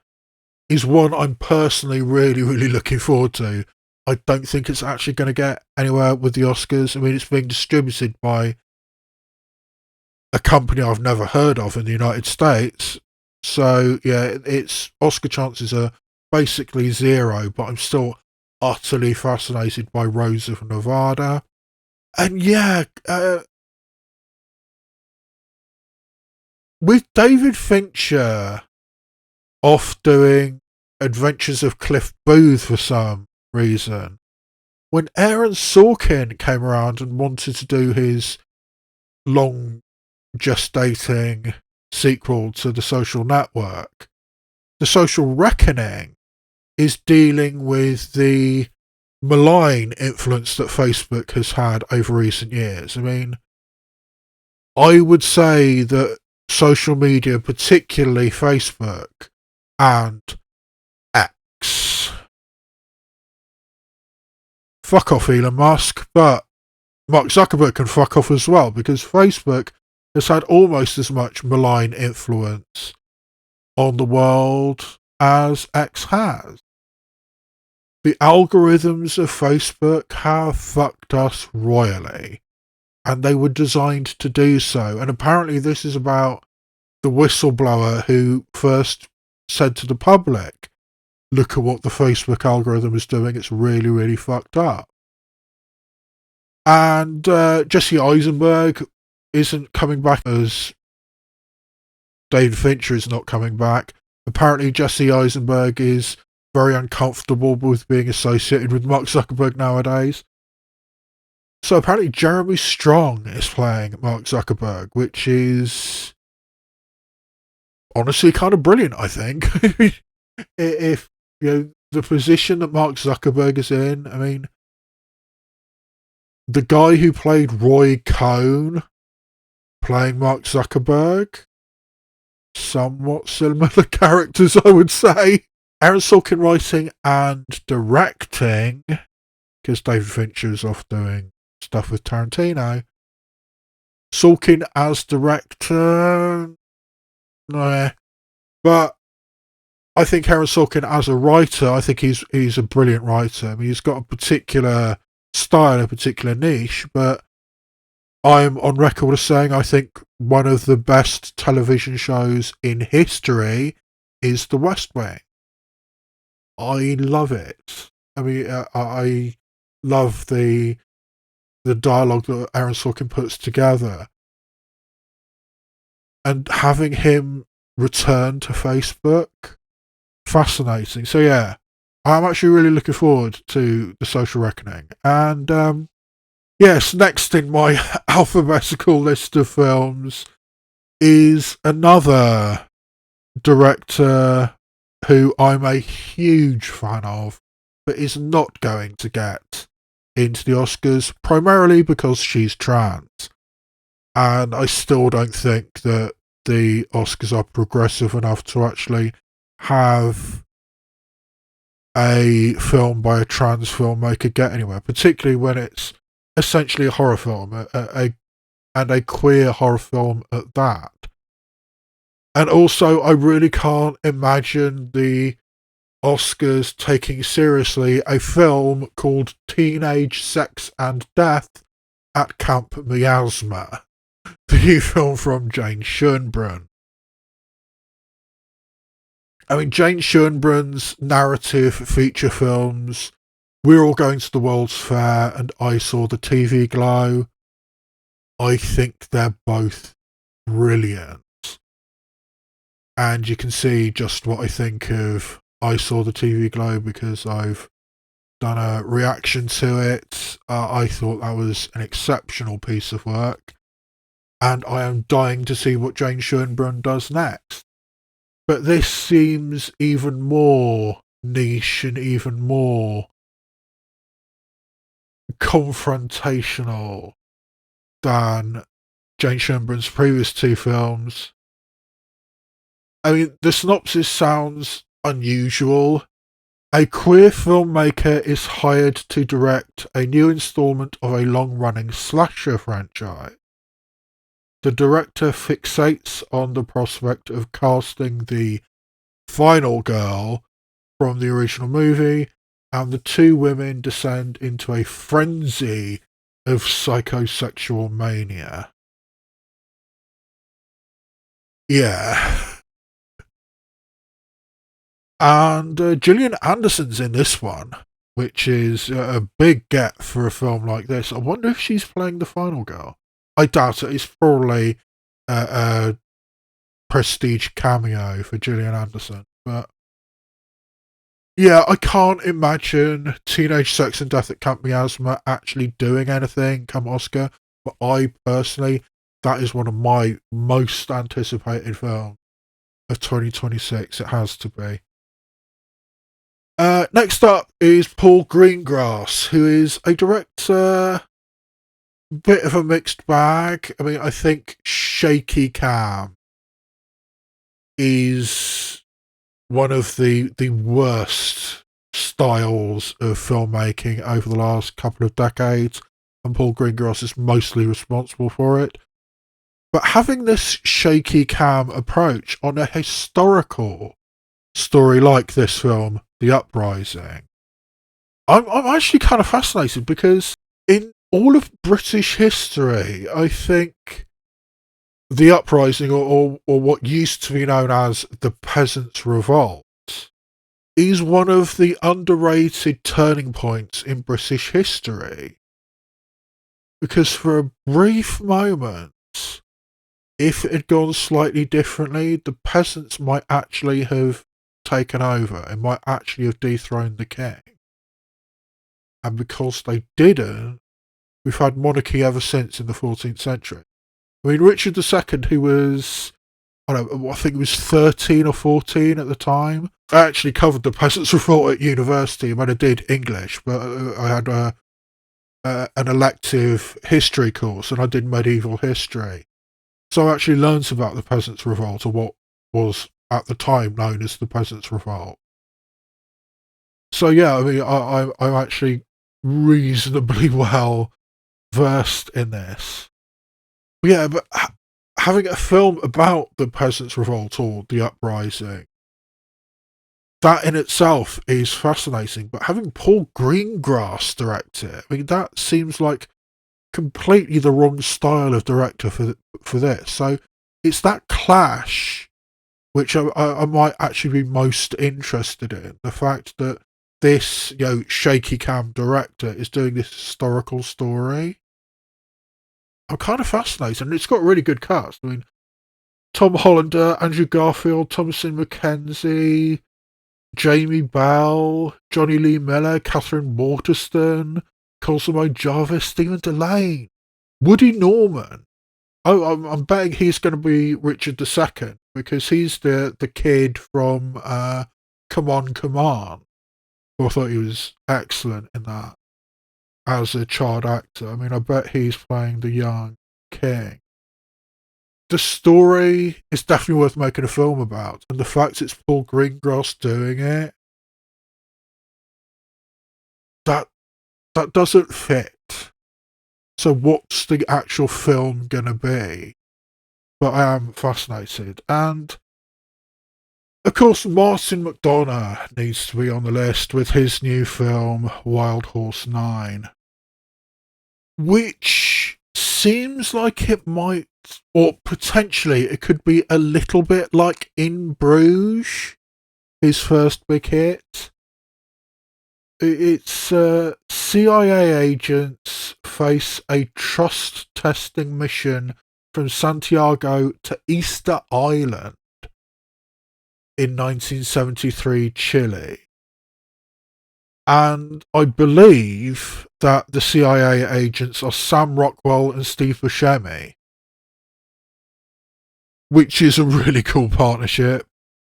A: is one I'm personally really, really looking forward to. I don't think it's actually going to get anywhere with the Oscars. I mean, it's being distributed by a company I've never heard of in the United States. So, yeah, its Oscar chances are basically zero, but I'm still utterly fascinated by Rose of Nevada. And yeah, with David Fincher off doing Adventures of Cliff Booth for some reason, when Aaron Sorkin came around and wanted to do his long gestating sequel to The Social Network, The Social Reckoning is dealing with the malign influence that Facebook has had over recent years. I mean, I would say that social media, particularly Facebook and X, fuck off Elon Musk, but Mark Zuckerberg can fuck off as well, because Facebook has had almost as much malign influence on the world as X has. The algorithms of Facebook have fucked us royally, and they were designed to do so. And apparently this is about the whistleblower who first said to the public, look at what the Facebook algorithm is doing, it's really, really fucked up. And Jesse Eisenberg isn't coming back, as David Fincher is not coming back. Apparently Jesse Eisenberg is very uncomfortable with being associated with Mark Zuckerberg nowadays. So apparently Jeremy Strong is playing Mark Zuckerberg, which is honestly kind of brilliant, I think. If the position that Mark Zuckerberg is in, I mean, the guy who played Roy Cohn playing Mark Zuckerberg, somewhat similar characters, I would say. Aaron Sorkin writing and directing, because David Fincher is off doing stuff with Tarantino. Sorkin as director, nah. But I think Aaron Sorkin as a writer, I think he's a brilliant writer. I mean, he's got a particular style, a particular niche, but I'm on record as saying I think one of the best television shows in history is The West Wing. I love it. I mean, I love the dialogue that Aaron Sorkin puts together, and having him return to Facebook, fascinating. So yeah, I'm actually really looking forward to The Social Reckoning. And yes, next in my alphabetical list of films is another director who I'm a huge fan of, but is not going to get into the Oscars, primarily because she's trans. And I still don't think that the Oscars are progressive enough to actually have a film by a trans filmmaker get anywhere, particularly when it's essentially a horror film, and a queer horror film at that. And also, I really can't imagine the Oscars taking seriously a film called Teenage Sex and Death at Camp Miasma, the new film from Jane Schoenbrunn. I mean, Jane Schoenbrun's narrative feature films, We're All Going to the World's Fair and I Saw the TV Glow, I think they're both brilliant. And you can see just what I think of I Saw the TV Glow because I've done a reaction to it. I thought that was an exceptional piece of work. And I am dying to see what Jane Schoenbrunn does next. But this seems even more niche and even more confrontational than Jane Schoenbrunn's previous two films. I mean, the synopsis sounds unusual. A queer filmmaker is hired to direct a new installment of a long-running slasher franchise. The director fixates on the prospect of casting the final girl from the original movie, and the two women descend into a frenzy of psychosexual mania. Yeah. And Gillian Anderson's in this one, which is a big get for a film like this. I wonder if she's playing the final girl. I doubt it. It's probably a prestige cameo for Gillian Anderson. But yeah, I can't imagine Teenage Sex and Death at Camp Miasma actually doing anything come Oscar. But I personally, that is one of my most anticipated films of 2026. It has to be. Next up is Paul Greengrass, who is a director, bit of a mixed bag. I mean, I think shaky cam is one of the worst styles of filmmaking over the last couple of decades, and Paul Greengrass is mostly responsible for it. But having this shaky cam approach on a historical story like this film, The Uprising, I'm actually kind of fascinated because in all of British history, I think the Uprising, or what used to be known as the Peasants' Revolt, is one of the underrated turning points in British history. Because for a brief moment, if it had gone slightly differently, the peasants might actually have taken over and might actually have dethroned the king. And because they didn't, we've had monarchy ever since in the 14th century. I mean, Richard II, who was, I think he was 13 or 14 at the time. I actually covered the Peasants' Revolt at university when I did English, but I had an elective history course and I did medieval history. So I actually learned about the Peasants' Revolt, or what was at the time known as the Peasants' Revolt. So yeah, I mean, I'm actually reasonably well versed in this. Yeah, but having a film about the Peasants' Revolt or the Uprising, that in itself is fascinating. But having Paul Greengrass direct it, I mean, that seems like completely the wrong style of director for this. So it's that clash which I might actually be most interested in. The fact that this, shaky cam director is doing this historical story. I'm kind of fascinated, and it's got a really good cast. I mean, Tom Hollander, Andrew Garfield, Thomasin McKenzie, Jamie Bell, Johnny Lee Miller, Catherine Waterston, Cosimo Jarvis, Stephen Delane, Woody Norman. Oh, I'm betting he's going to be Richard II because he's the kid from Come On, Come On. I thought he was excellent in that as a child actor. I mean, I bet he's playing the young king. The story is definitely worth making a film about, and the fact it's Paul Greengrass doing it, that doesn't fit. So what's the actual film gonna be? But I am fascinated. And of course, Martin McDonagh needs to be on the list with his new film, Wild Horse 9, which seems like it might, or potentially it could be a little bit like In Bruges, his first big hit. It's CIA agents face a trust testing mission from Santiago to Easter Island in 1973 Chile. And I believe that the CIA agents are Sam Rockwell and Steve Buscemi, which is a really cool partnership.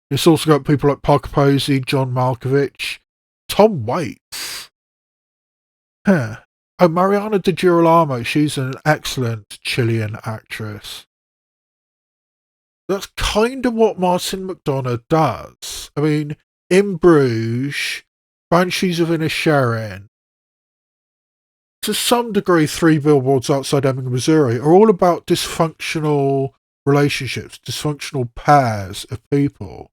A: It's also got people like Parker Posey, John Malkovich, Tom Waits. Huh. Oh, Mariana de Girolamo, she's an excellent Chilean actress. That's kind of what Martin McDonagh does. I mean, In Bruges, Banshees of Inisherin, to some degree, Three Billboards Outside Ebbing, Missouri, are all about dysfunctional relationships, dysfunctional pairs of people.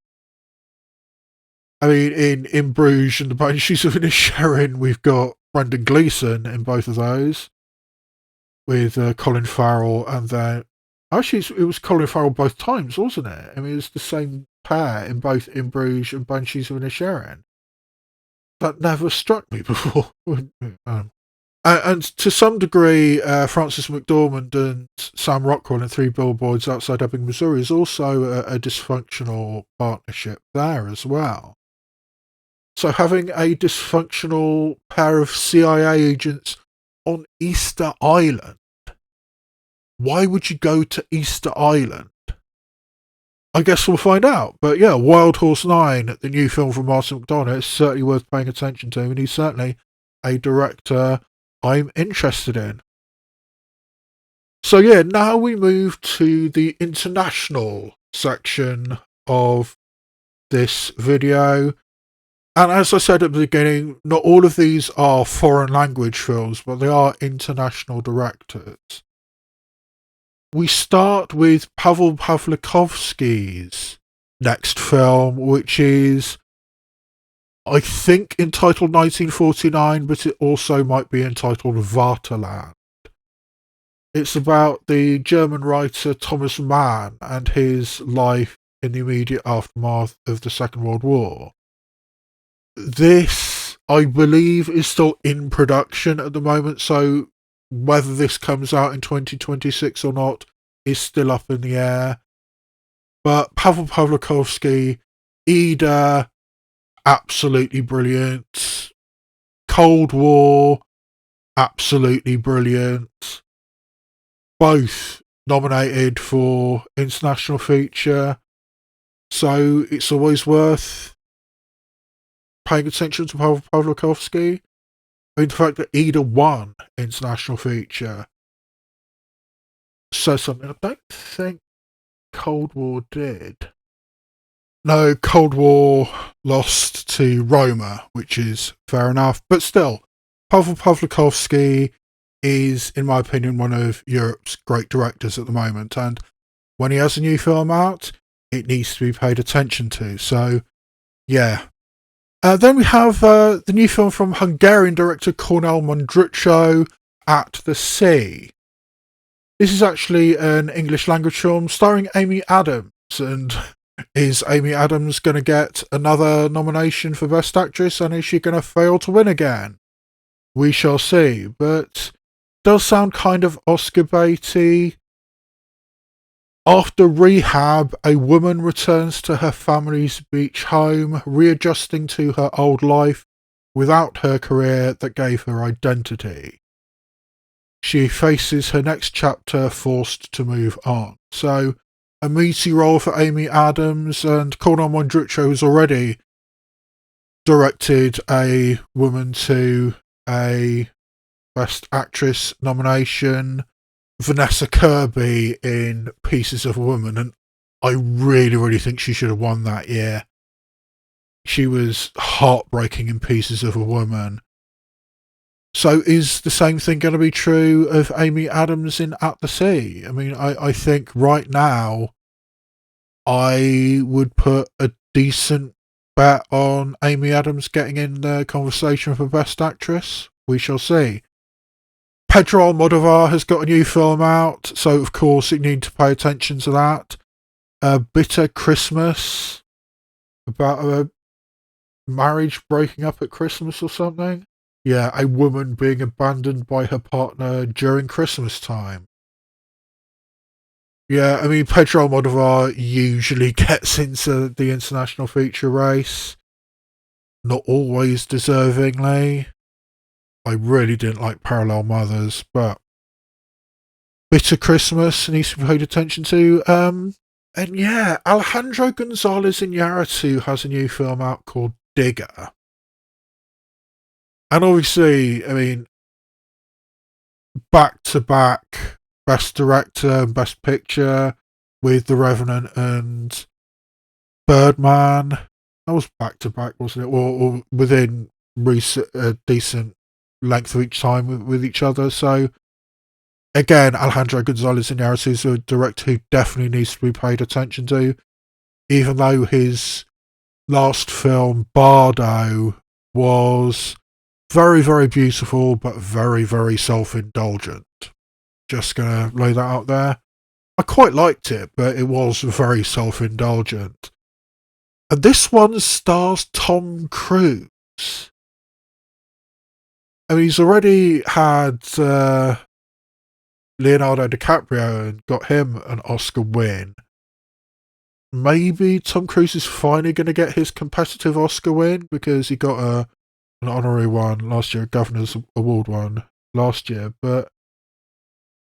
A: I mean, in Bruges and the Banshees of Inisherin, we've got Brendan Gleeson in both of those, with Colin Farrell, and then actually it was Colin Farrell both times, wasn't it? I mean, it was the same pair in both In Bruges and Banshees of Inisherin. That never struck me before. And to some degree, Frances McDormand and Sam Rockwell in Three Billboards Outside Ebbing, Missouri is also a dysfunctional partnership there as well. So having a dysfunctional pair of CIA agents on Easter Island, why would you go to Easter Island? I guess we'll find out. But yeah, Wild Horse 9, the new film from Martin McDonagh, is certainly worth paying attention to, and he's certainly a director I'm interested in. So yeah, now we move to the international section of this video. And as I said at the beginning, not all of these are foreign language films, but they are international directors. We start with Pavel Pawlikowski's next film, which is, I think, entitled 1949, but it also might be entitled Vaterland. It's about the German writer Thomas Mann and his life in the immediate aftermath of the Second World War. This, I believe, is still in production at the moment, so whether this comes out in 2026 or not is still up in the air. But Pavel Pawlikowski, Ida, absolutely brilliant. Cold War, absolutely brilliant. Both nominated for International Feature, so it's always worth paying attention to Pavel Pawlikowski. I mean, the fact that Ida won International Feature says something. I don't think Cold War did. No, Cold War lost to Roma, which is fair enough. But still, Pavel Pawlikowski, is, in my opinion, one of Europe's great directors at the moment. And when he has a new film out, it needs to be paid attention to. So, yeah. Then we have the new film from Hungarian director Cornel Mondrucso, At the Sea. This is actually an English language film starring Amy Adams. And is Amy Adams going to get another nomination for Best Actress, and is she going to fail to win again? We shall see, but does sound kind of Oscar baity. After rehab, a woman returns to her family's beach home, readjusting to her old life without her career that gave her identity. She faces her next chapter forced to move on. So, a meaty role for Amy Adams, and Cornel Mondrucso has already directed a woman to a Best Actress nomination. Vanessa Kirby in Pieces of a Woman, and I really, really think she should have won that year. She was heartbreaking in Pieces of a Woman. So is the same thing going to be true of Amy Adams in At the Sea? I mean, I think right now I would put a decent bet on Amy Adams getting in the conversation for Best Actress. We shall see. Pedro Almodovar has got a new film out, so of course you need to pay attention to that. Bitter Christmas, about a marriage breaking up at Christmas or something. Yeah, a woman being abandoned by her partner during Christmas time. Yeah, I mean, Pedro Almodovar usually gets into the international feature race. Not always deservingly. I really didn't like Parallel Mothers, but Bitter Christmas needs to be paid attention to. And yeah, Alejandro Gonzalez Iñárritu has a new film out called Digger. And obviously, I mean, back to back Best Director and Best Picture with The Revenant and Birdman. That was back to back, wasn't it? Or within a decent length of each time with each other. So, again, Alejandro Gonzalez Iñárritu is a director who definitely needs to be paid attention to, even though his last film, Bardo, was very, very beautiful, but very, very self-indulgent. Just gonna lay that out there. I quite liked it, but it was very self-indulgent. And this one stars Tom Cruise. I mean, he's already had Leonardo DiCaprio and got him an Oscar win. Maybe Tom Cruise is finally going to get his competitive Oscar win because he got an honorary one last year, a Governor's Award one last year. But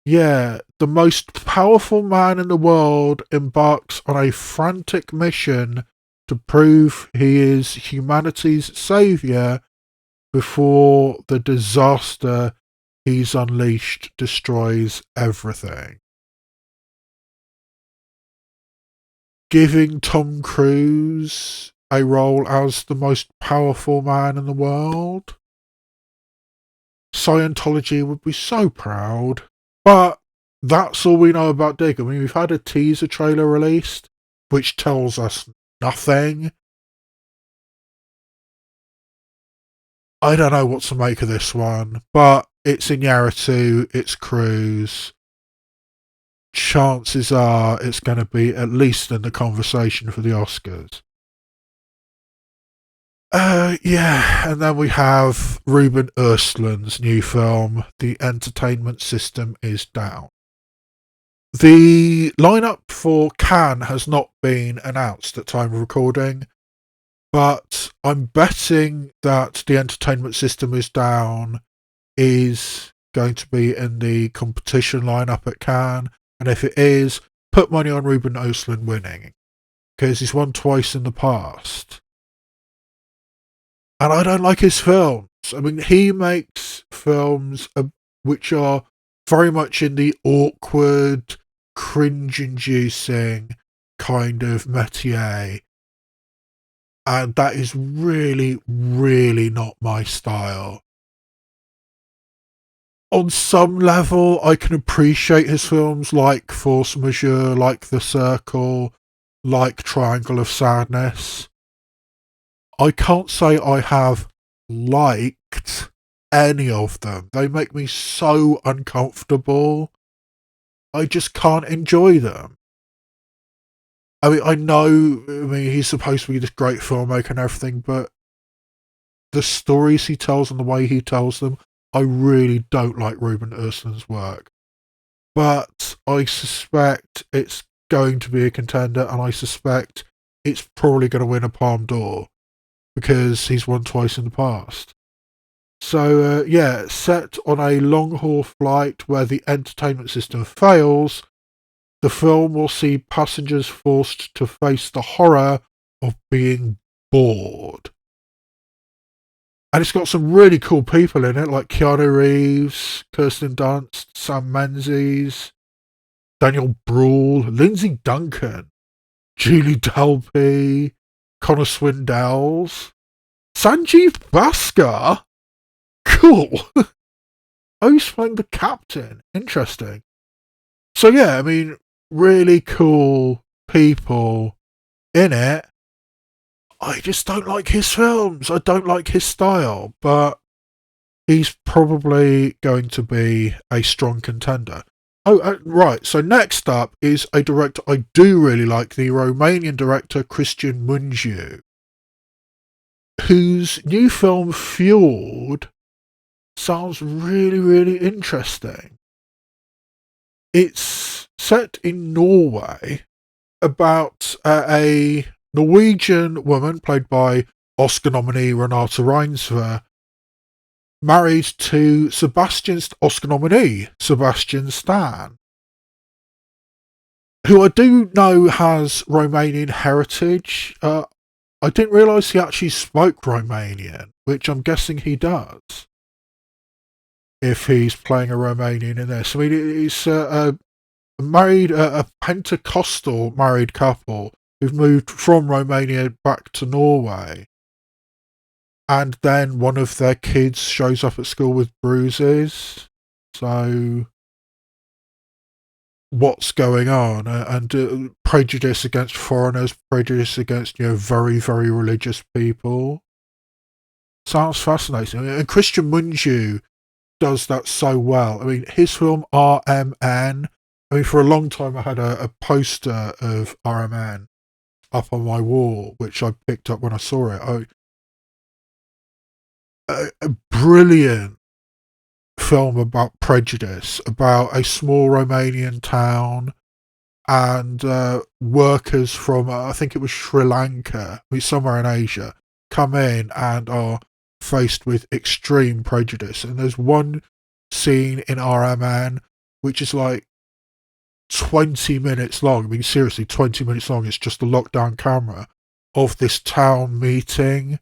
A: yeah, the most powerful man in the world embarks on a frantic mission to prove he is humanity's saviour before the disaster he's unleashed destroys everything. Giving Tom Cruise a role as the most powerful man in the world. Scientology would be so proud. But that's all we know about Dig. I mean, we've had a teaser trailer released, which tells us nothing. I don't know what to make of this one, but it's Iñárritu, it's Cruise. Chances are it's going to be at least in the conversation for the Oscars. Yeah, and then we have Ruben Östlund's new film, The Entertainment System is Down. The lineup for Cannes has not been announced at time of recording, but I'm betting that The Entertainment System is Down is going to be in the competition lineup at Cannes, and if it is, put money on Ruben Östlund winning, because he's won twice in the past. And I don't like his films. I mean, he makes films which are very much in the awkward, cringe-inducing kind of métier. And that is really, really not my style. On some level, I can appreciate his films like Force Majeure, like The Circle, like Triangle of Sadness. I can't say I have liked any of them. They make me so uncomfortable. I just can't enjoy them. I mean, he's supposed to be this great filmmaker and everything, but the stories he tells and the way he tells them, I really don't like Ruben Östlund's work. But I suspect it's going to be a contender, and I suspect it's probably going to win a Palme d'Or because he's won twice in the past. So, yeah, set on a long haul flight where the entertainment system fails, the film will see passengers forced to face the horror of being bored. And it's got some really cool people in it, like Keanu Reeves, Kirsten Dunst, Sam Menzies, Daniel Bruhl, Lindsay Duncan, Julie Delpy, Connor Swindells, Sanjeev Bhaskar. Cool. Oh, he's playing the captain. Interesting. So yeah, I mean, really cool people in it. I just don't like his films. I don't like his style, but he's probably going to be a strong contender. Oh, right. So next up is a director I do really like, the Romanian director Cristian Mungiu, whose new film Fjord sounds really, really interesting. It's set in Norway about a Norwegian woman played by Oscar nominee Renate Reinsve, married to Sebastian's Oscar nominee Sebastian Stan, who I do know has Romanian heritage. I didn't realise he actually spoke Romanian, which I'm guessing he does, if he's playing a Romanian in this. I mean, it's a Pentecostal married couple who've moved from Romania back to Norway. And then one of their kids shows up at school with bruises. So, what's going on? And prejudice against foreigners, prejudice against, very, very religious people. Sounds fascinating. And Cristian Mungiu does that so well. I mean, his film RMN. I mean, for a long time I had a poster of RMN up on my wall, which I picked up when I saw it. A brilliant film about prejudice, about a small Romanian town and workers from, I think it was Sri Lanka, I mean, somewhere in Asia, come in and are faced with extreme prejudice. And there's one scene in RMN which is like 20 minutes long. I mean, seriously, 20 minutes long. It's just a lockdown camera of this town meeting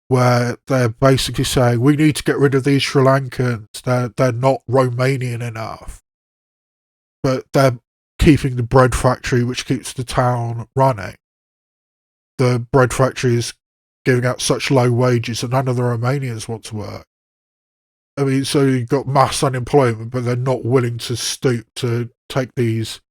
A: where they're basically saying, we need to get rid of these Sri Lankans. They're not Romanian enough. But they're keeping the bread factory, which keeps the town running. The bread factory is giving out such low wages that none of the Romanians want to work. I mean, so you've got mass unemployment, but they're not willing to stoop to take these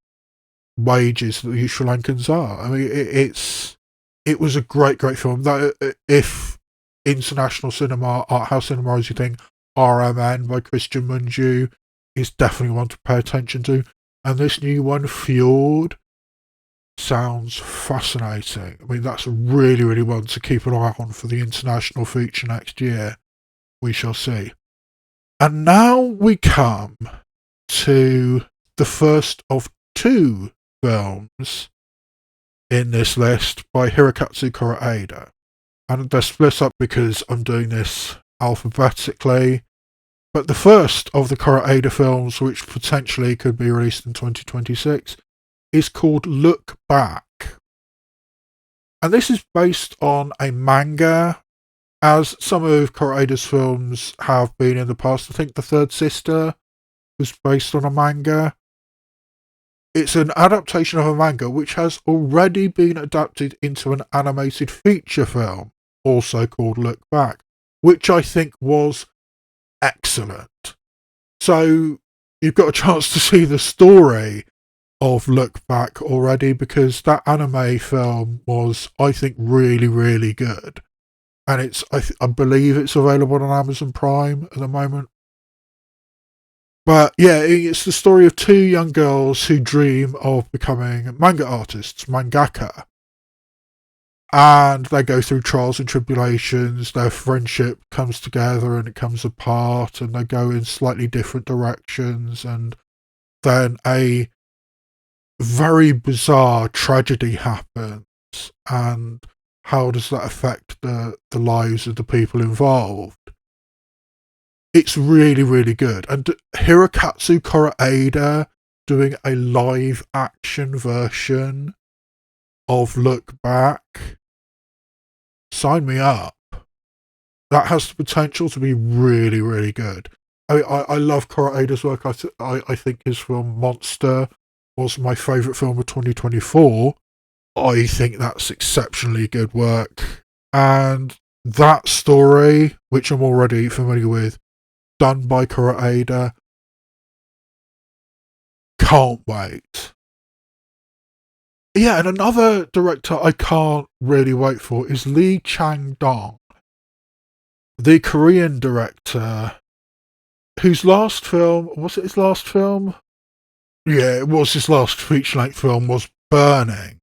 A: wages that the Sri Lankans are. I mean, it was a great, great film. That if international cinema, art house cinema, as you think, RMN by Cristian Mungiu is definitely one to pay attention to. And this new one, Fjord, sounds fascinating. I mean, that's really, really one to keep an eye on for the international feature next year. We shall see. And now we come to the first of two films in this list by Hirokazu Koreeda. And they're split up because I'm doing this alphabetically. But the first of the Koreeda films, which potentially could be released in 2026, is called Look Back. And this is based on a manga, as some of Koreeda's films have been in the past. I think The Third Sister was based on a manga. It's an adaptation of a manga which has already been adapted into an animated feature film, also called Look Back, which I think was excellent. So you've got a chance to see the story of Look Back already, because that anime film was, I think, really, really good. And I believe it's available on Amazon Prime at the moment. But yeah, it's the story of two young girls who dream of becoming manga artists, mangaka. And they go through trials and tribulations. Their friendship comes together and it comes apart, and they go in slightly different directions. And then a very bizarre tragedy happens. And how does that affect the lives of the people involved? It's really, really good. And Hirokatsu Koreeda doing a live action version of Look Back. Sign me up. That has the potential to be really, really good. I love Koreeda's work. I think his film Monster was my favourite film of 2024. I think that's exceptionally good work. And that story, which I'm already familiar with, done by Koreeda, can't wait. Yeah, and another director I can't really wait for is Lee Chang-dong, the Korean director whose last film, was it his last film? Yeah, it was. His last feature-length film was Burning.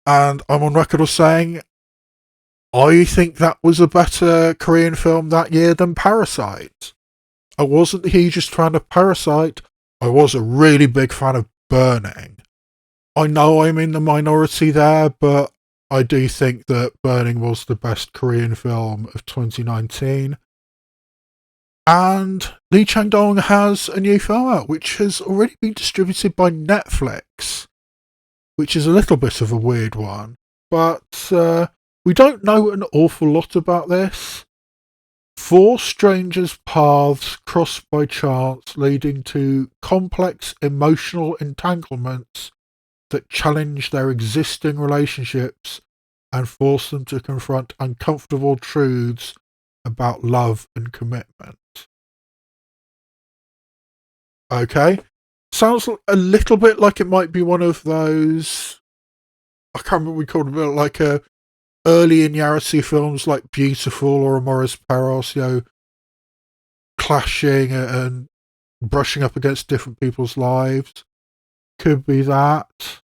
A: And I'm on record of saying I think that was a better Korean film that year than Parasite. I wasn't a hugest fan of Parasite. I was a really big fan of Burning. I know I'm in the minority there, but I do think that Burning was the best Korean film of 2019. And Lee Chang-dong has a new film out, which has already been distributed by Netflix, which is a little bit of a weird one. But we don't know an awful lot about this. Four strangers' paths cross by chance, leading to complex emotional entanglements that challenge their existing relationships and force them to confront uncomfortable truths about love and commitment. Okay. Sounds a little bit like it might be one of those. I can't remember what we called it, like a early Iñárritu films like Beautiful or Amores Perros, clashing and brushing up against different people's lives. Could be that.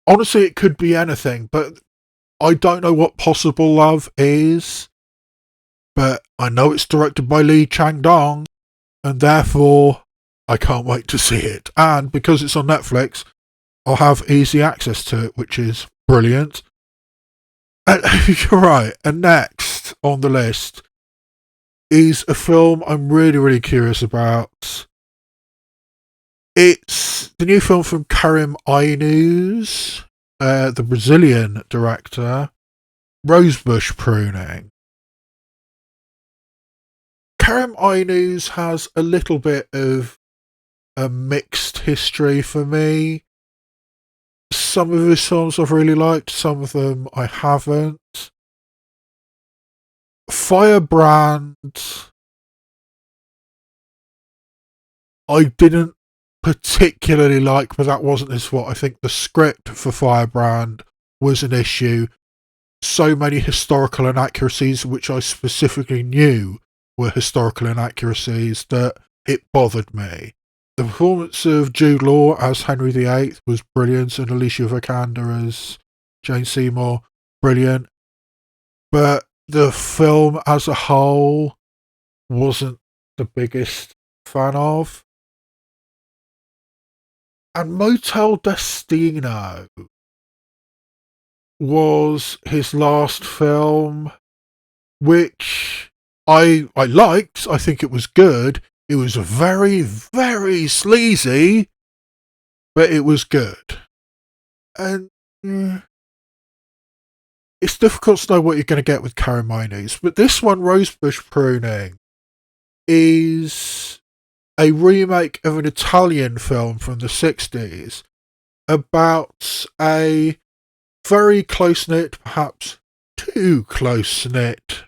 A: Honestly, it could be anything, but I don't know what Possible Love is. But I know it's directed by Lee Chang-dong, and therefore I can't wait to see it. And because it's on Netflix, I'll have easy access to it, which is brilliant. And you're right. And next on the list is a film I'm really, really curious about. It's the new film from Karim Ainuz, the Brazilian director, Rosebush Pruning. Karim Ainuz has a little bit of a mixed history for me. Some of his films I've really liked, some of them I haven't. Firebrand, I didn't particularly like, but that wasn't his fault. I think the script for Firebrand was an issue. So many historical inaccuracies, which I specifically knew were historical inaccuracies, that it bothered me. The performance of Jude Law as Henry VIII was brilliant, and Alicia Vikander as Jane Seymour, brilliant. But the film as a whole wasn't the biggest fan of. And Motel Destino was his last film, which I liked. I think it was good. It was very, very sleazy, but it was good. And it's difficult to know what you're going to get with Karim Ainuz. But this one, Rosebush Pruning, is a remake of an Italian film from the 60s about a very close-knit, perhaps too close-knit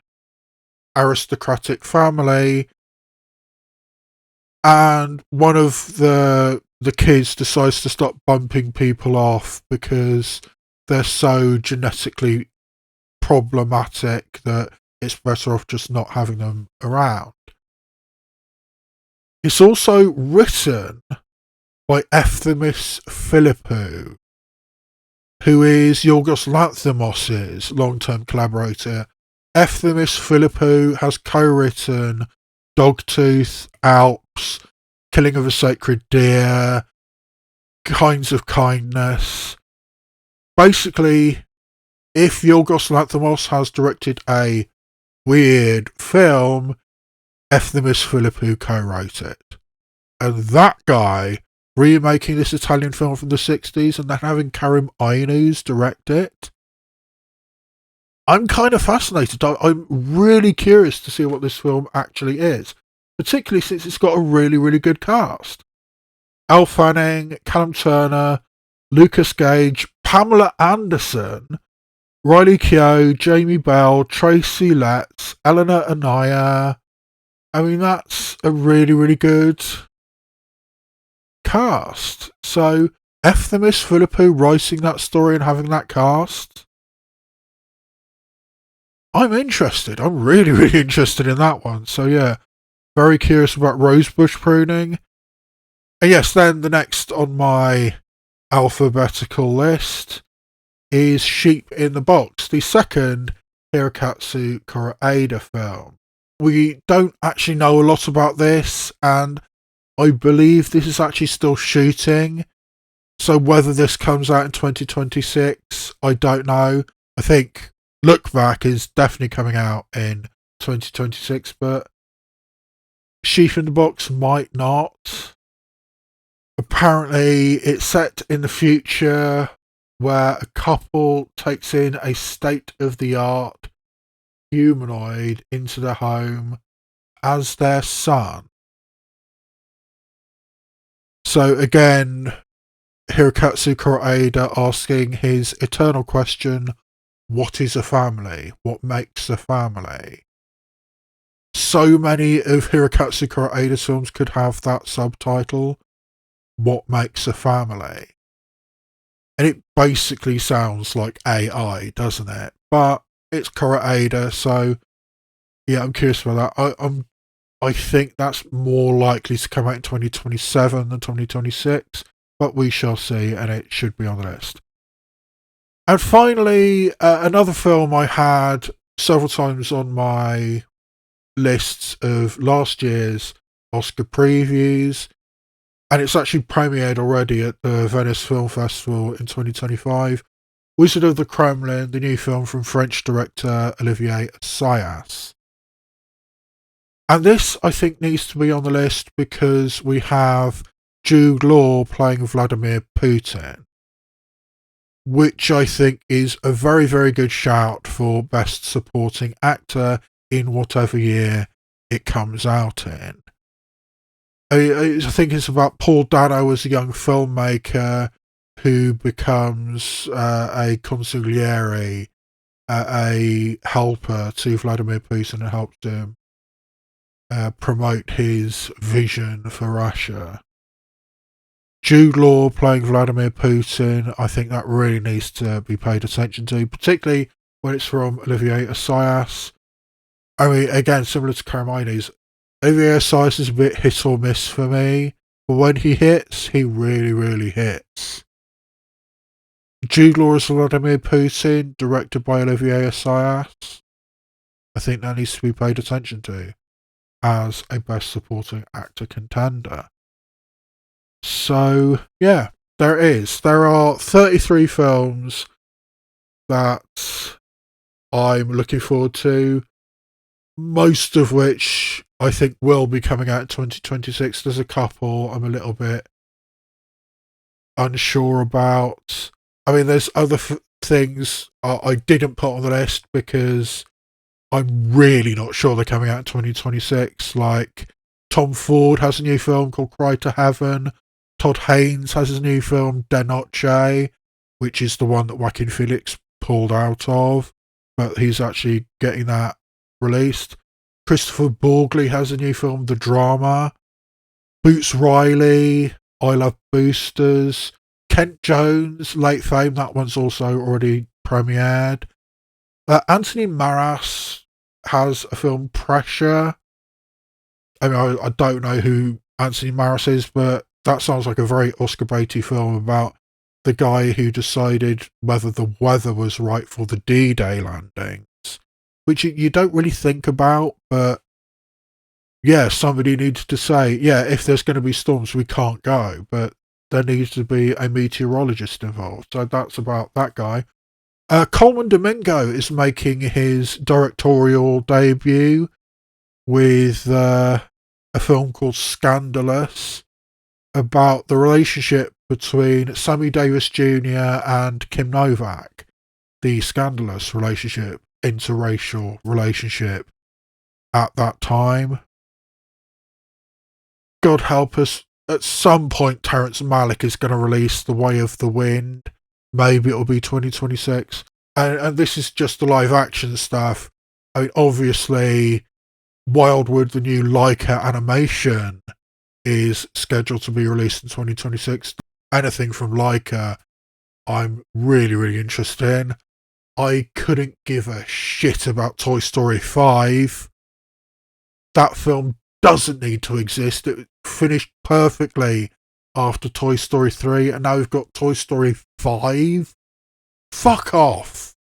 A: aristocratic family and one of the kids decides to stop bumping people off because they're so genetically problematic that it's better off just not having them around. It's also written by Efthimis Philippou, who is Yorgos Lanthimos' long-term collaborator. Efthimis Philippou has co-written Dogtooth, Alps, Killing of a Sacred Deer, Kinds of Kindness. Basically, if Yorgos Lanthimos has directed a weird film, Efthimis Philippou co-wrote it. And that guy remaking this Italian film from the 60s and then having Karim Ainuz direct it, I'm kind of fascinated. I'm really curious to see what this film actually is, particularly since it's got a really, really good cast. Elle Fanning, Callum Turner, Lucas Gage, Pamela Anderson, Riley Keough, Jamie Bell, Tracy Letts, Eleanor Anaya. I mean, that's a really, really good cast. So, Efthimis Philippou writing that story and having that cast, I'm interested. I'm really, really interested in that one. So, yeah, very curious about rosebush pruning. And yes, then the next on my alphabetical list is Sheep in the Box, the second Hirokazu Koreeda film. We don't actually know a lot about this, and I believe this is actually still shooting. So whether this comes out in 2026, I don't know. I think Look Back is definitely coming out in 2026, but Sheep in the Box might not. Apparently, it's set in the future where a couple takes in a state-of-the-art humanoid into their home as their son. So again, Hirokazu Koreeda asking his eternal question, what is a family? What makes a family? So many of Hirokazu Koreeda's films could have that subtitle, what makes a family? And it basically sounds like AI, doesn't it? But it's Koreeda, so yeah, I'm curious about that. I think that's more likely to come out in 2027 than 2026, but we shall see, and it should be on the list. And finally, another film I had several times on my lists of last year's Oscar previews, and it's actually premiered already at the Venice Film Festival in 2025. Wizard of the Kremlin, the new film from French director Olivier Assayas. And this, I think, needs to be on the list because we have Jude Law playing Vladimir Putin, which I think is a very, very good shout for Best Supporting Actor in whatever year it comes out in. I think it's about Paul Dano as a young filmmaker who becomes a consigliere, a helper to Vladimir Putin and helps him promote his vision for Russia. Jude Law playing Vladimir Putin, I think that really needs to be paid attention to, particularly when it's from Olivier Assayas. I mean, again, similar to Carmines, Olivier Assayas is a bit hit or miss for me, but when he hits, he really, really hits. Jude Law as Vladimir Putin, directed by Olivier Assayas, I think that needs to be paid attention to as a Best Supporting Actor contender. So, yeah, there it is. There are 33 films that I'm looking forward to, most of which I think will be coming out in 2026. There's a couple I'm a little bit unsure about. I mean, there's other things I didn't put on the list because I'm really not sure they're coming out in 2026. Like, Tom Ford has a new film called Cry to Heaven. Todd Haynes has his new film De Noche, which is the one that Joaquin Phoenix pulled out of, but he's actually getting that released. Christopher Borgley has a new film, The Drama. Boots Riley, I Love Boosters, Kent Jones, Late Fame, that one's also already premiered. Anthony Maras has a film, Pressure. I mean, I don't know who Anthony Maras is, but that sounds like a very Oscar baity film about the guy who decided whether the weather was right for the D-Day landings, which you don't really think about, but yeah, somebody needs to say, yeah, if there's going to be storms, we can't go, but there needs to be a meteorologist involved. So that's about that guy. Coleman Domingo is making his directorial debut with a film called Scandalous, about the relationship between Sammy Davis Jr. and Kim Novak, the scandalous relationship, interracial relationship at that time. God help us, at some point Terrence Malick is going to release The Way of the Wind. Maybe it'll be 2026. And this is just the live action stuff. I mean, obviously, Wildwood, the new Leica animation, is scheduled to be released in 2026. Anything from Leica, I'm really, really interested in. I couldn't give a shit about Toy Story 5. That film doesn't need to exist. It finished perfectly after Toy Story 3, and now we've got Toy Story 5. Fuck off.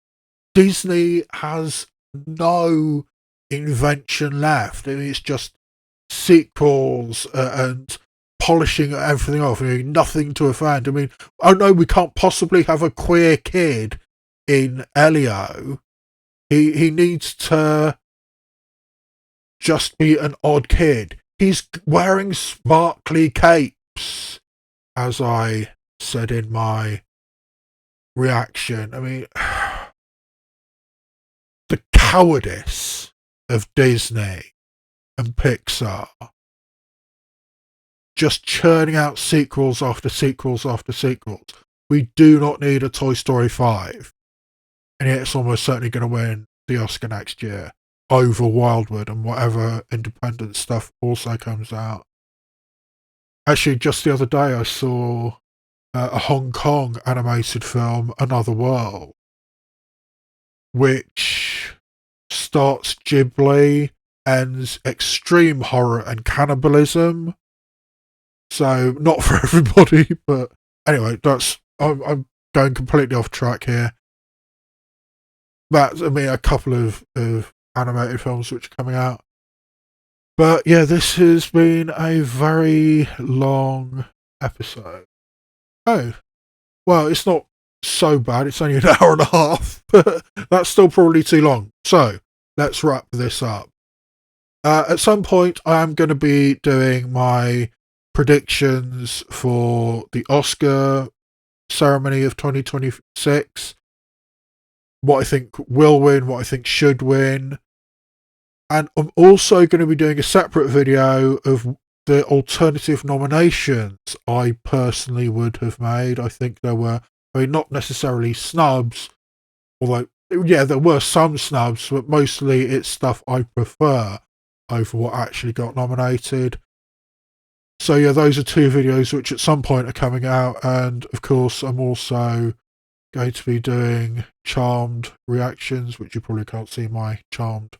A: Disney has no invention left. I mean, it's just sequels and polishing everything off. I mean, nothing to offend. I mean, oh no, we can't possibly have a queer kid in Elio. He needs to just be an odd kid. He's wearing sparkly capes, as I said in my reaction. I mean, the cowardice of Disney and Pixar, just churning out sequels after sequels after sequels. We do not need a Toy Story 5. And yet it's almost certainly going to win the Oscar next year over Wildwood and whatever independent stuff also comes out. Actually, just the other day I saw a Hong Kong animated film, Another World, which starts Ghibli, ends extreme horror and cannibalism. So not for everybody, but anyway, I'm going completely off track here. That's, I mean, a couple of animated films which are coming out. But yeah, this has been a very long episode. Oh, well, it's not so bad. It's only an hour and a half, but that's still probably too long. So let's wrap this up. At some point, I am going to be doing my predictions for the Oscar ceremony of 2026. What I think will win, what I think should win. And I'm also going to be doing a separate video of the alternative nominations I personally would have made. I think there were, I mean, not necessarily snubs, although, yeah, there were some snubs, but mostly it's stuff I prefer over what actually got nominated. So yeah, those are two videos which at some point are coming out, and of course I'm also going to be doing Charmed reactions, which you probably can't see my Charmed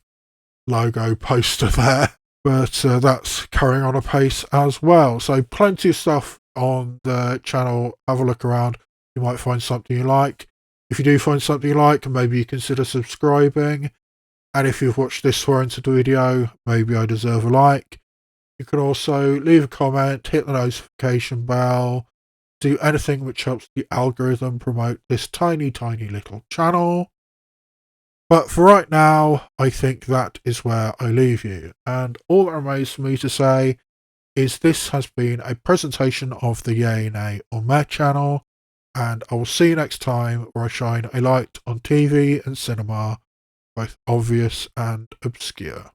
A: logo poster there, but that's carrying on apace as well. So plenty of stuff on the channel. Have a look around. You might find something you like. If you do find something you like, maybe you consider subscribing. And if you've watched this far into the video, maybe I deserve a like. You can also leave a comment, hit the notification bell, do anything which helps the algorithm promote this tiny, tiny little channel. But for right now, I think that is where I leave you. And all that remains for me to say is this has been a presentation of the Yay, Nay or Meh channel. And I will see you next time where I shine a light on TV and cinema, both obvious and obscure.